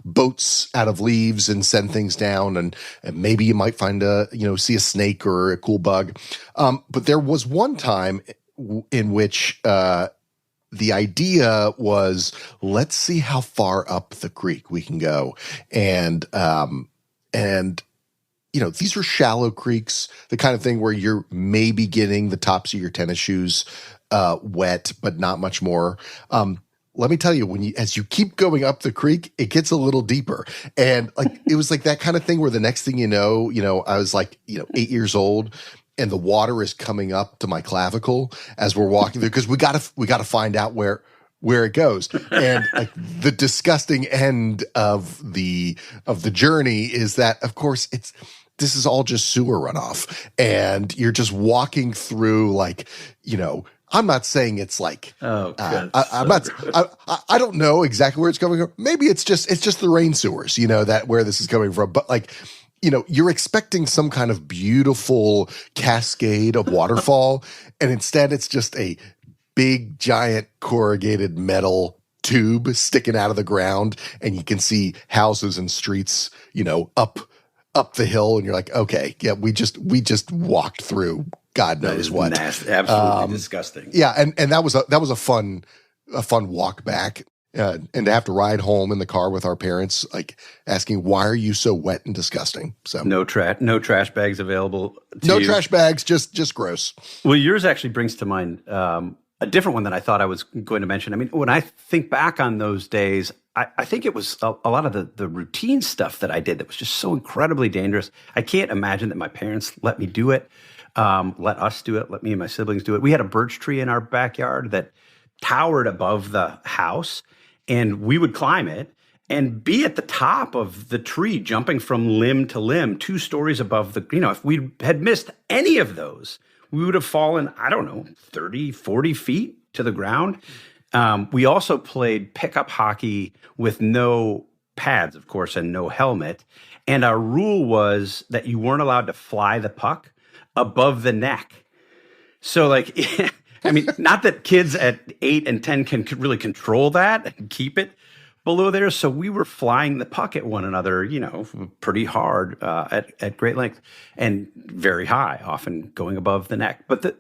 boats out of leaves and send things down. And maybe you might see a snake or a cool bug. But there was one time in which the idea was, let's see how far up the creek we can go. And these are shallow creeks, the kind of thing where you're maybe getting the tops of your tennis shoes wet, but not much more. Let me tell you, as you keep going up the creek, it gets a little deeper. And it was like that kind of thing where the next thing you know, I was 8 years old, and the water is coming up to my clavicle as we're walking there, because we gotta find out where it goes. And the disgusting end of the journey is that, of course, this is all just sewer runoff, and you're just walking through I'm not saying it's like, I don't know exactly where it's coming from. Maybe it's just the rain sewers, where this is coming from. But you're expecting some kind of beautiful cascade of waterfall, and instead it's just a big, giant corrugated metal tube sticking out of the ground, and you can see houses and streets, up the hill, and you're like, okay, yeah, we just walked through God knows what. Nasty, absolutely disgusting. Yeah, and that was a fun walk back. And to have to ride home in the car with our parents, asking, why are you so wet and disgusting? So no trash bags available. No trash bags, just gross. Well, yours actually brings to mind a different one that I thought I was going to mention. I mean, when I think back on those days, I think it was a lot of the routine stuff that I did that was just so incredibly dangerous. I can't imagine that my parents let me do it, let us do it, let me and my siblings do it. We had a birch tree in our backyard that towered above the house, and we would climb it and be at the top of the tree, jumping from limb to limb, 2 stories above the, if we had missed any of those, we would have fallen, 30, 40 feet to the ground. We also played pickup hockey with no pads, of course, and no helmet. And our rule was that you weren't allowed to fly the puck above the neck So like, I mean, not that kids at 8 and 10 can really control that and keep it below there. So we were flying the puck at one another, pretty hard at great length and very high, often going above the neck. But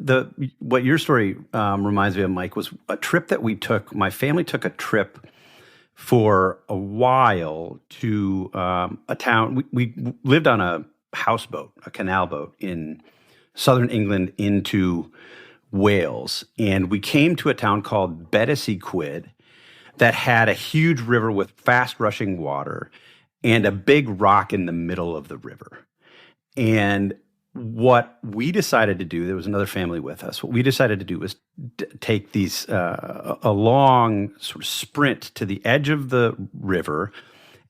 what your story reminds me of, Mike, was a trip that we took. My family took a trip for a while to a town. We lived on a houseboat, a canal boat in southern England into Wales. And we came to a town called Bettws-y-Quid that had a huge river with fast rushing water and a big rock in the middle of the river. And what we decided to do, there was another family with us, what we decided to do was take these, a long sort of sprint to the edge of the river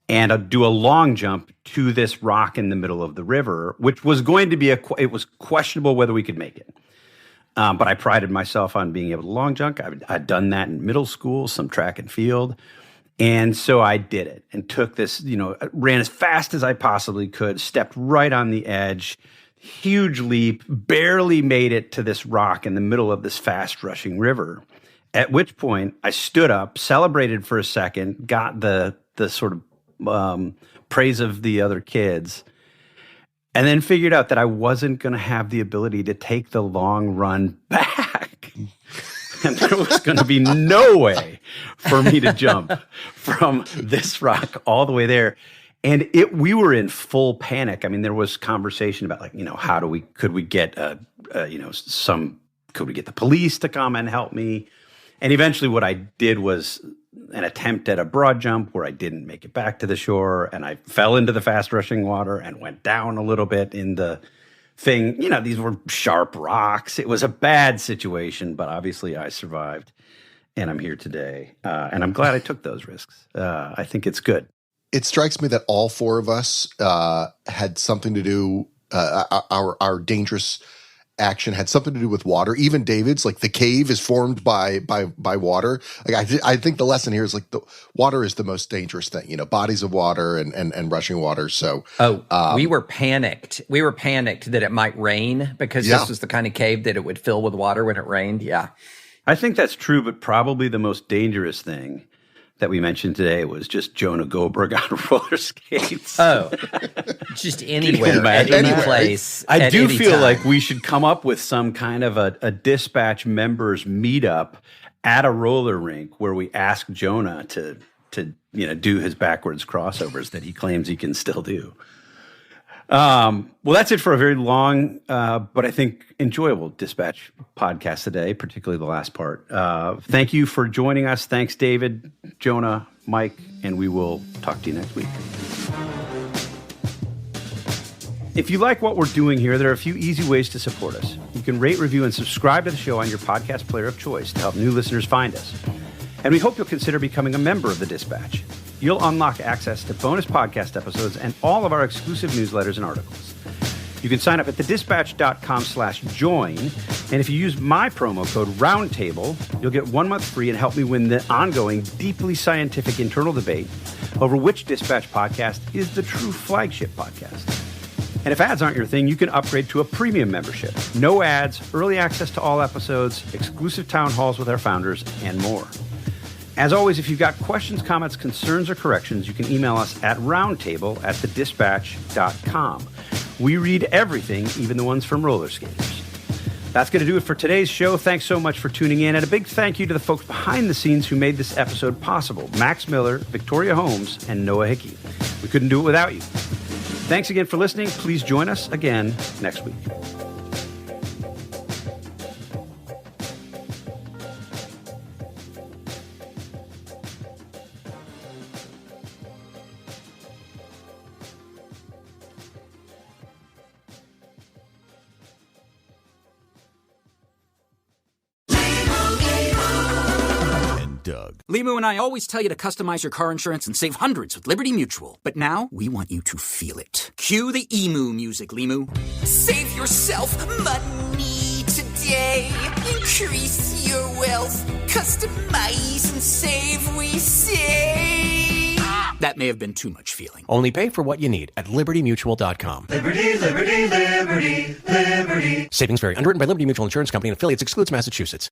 and do a long jump to this rock in the middle of the river, which was going to be it was questionable whether we could make it. But I prided myself on being able to long jump. I'd done that in middle school, some track and field. And so I did it and took this, ran as fast as I possibly could, stepped right on the edge, huge leap, barely made it to this rock in the middle of this fast rushing river. At which point I stood up, celebrated for a second, got the sort of praise of the other kids, and then figured out that I wasn't going to have the ability to take the long run back. And there was going to be no way for me to jump from this rock all the way there. And we were in full panic. I mean, there was conversation about could we get the police to come and help me? And eventually what I did was an attempt at a broad jump where I didn't make it back to the shore, and I fell into the fast rushing water and went down a little bit in the thing. These were sharp rocks. It was a bad situation, but obviously I survived, and I'm here today. And I'm glad I took those risks. I think it's good. It strikes me that all four of us had something to do, our dangerous action had something to do with water. Even David's, like the cave is formed by water. Like I think the lesson here is like the water is the most dangerous thing, bodies of water and rushing water. So we were panicked. We were panicked that it might rain because this was the kind of cave that it would fill with water when it rained. Yeah. I think that's true, but probably the most dangerous thing that we mentioned today was just Jonah Goldberg on roller skates. Oh, just anywhere, at any place. I do feel time. like we should come up with some kind of a Dispatch members meetup at a roller rink where we ask Jonah to do his backwards crossovers that he claims he can still do. Well, that's it for a very long, but I think enjoyable Dispatch podcast today, particularly the last part. Thank you for joining us. Thanks, David, Jonah, Mike, and we will talk to you next week. If you like what we're doing here, there are a few easy ways to support us. You can rate, review, and subscribe to the show on your podcast player of choice to help new listeners find us. And we hope you'll consider becoming a member of the Dispatch. You'll unlock access to bonus podcast episodes and all of our exclusive newsletters and articles. You can sign up at thedispatch.com/join. And if you use my promo code Roundtable, you'll get 1 month free and help me win the ongoing, deeply scientific internal debate over which Dispatch podcast is the true flagship podcast. And if ads aren't your thing, you can upgrade to a premium membership. No ads, early access to all episodes, exclusive town halls with our founders, and more. As always, if you've got questions, comments, concerns, or corrections, you can email us at roundtable@thedispatch.com. We read everything, even the ones from roller skaters. That's going to do it for today's show. Thanks so much for tuning in. And a big thank you to the folks behind the scenes who made this episode possible. Max Miller, Victoria Holmes, and Noah Hickey. We couldn't do it without you. Thanks again for listening. Please join us again next week. Doug. Limu and I always tell you to customize your car insurance and save hundreds with Liberty Mutual. But now, we want you to feel it. Cue the emu music, Limu. Save yourself money today. Increase your wealth. Customize and save, we say. That may have been too much feeling. Only pay for what you need at LibertyMutual.com. Liberty, liberty, liberty, liberty. Savings vary. Underwritten by Liberty Mutual Insurance Company and affiliates. Excludes Massachusetts.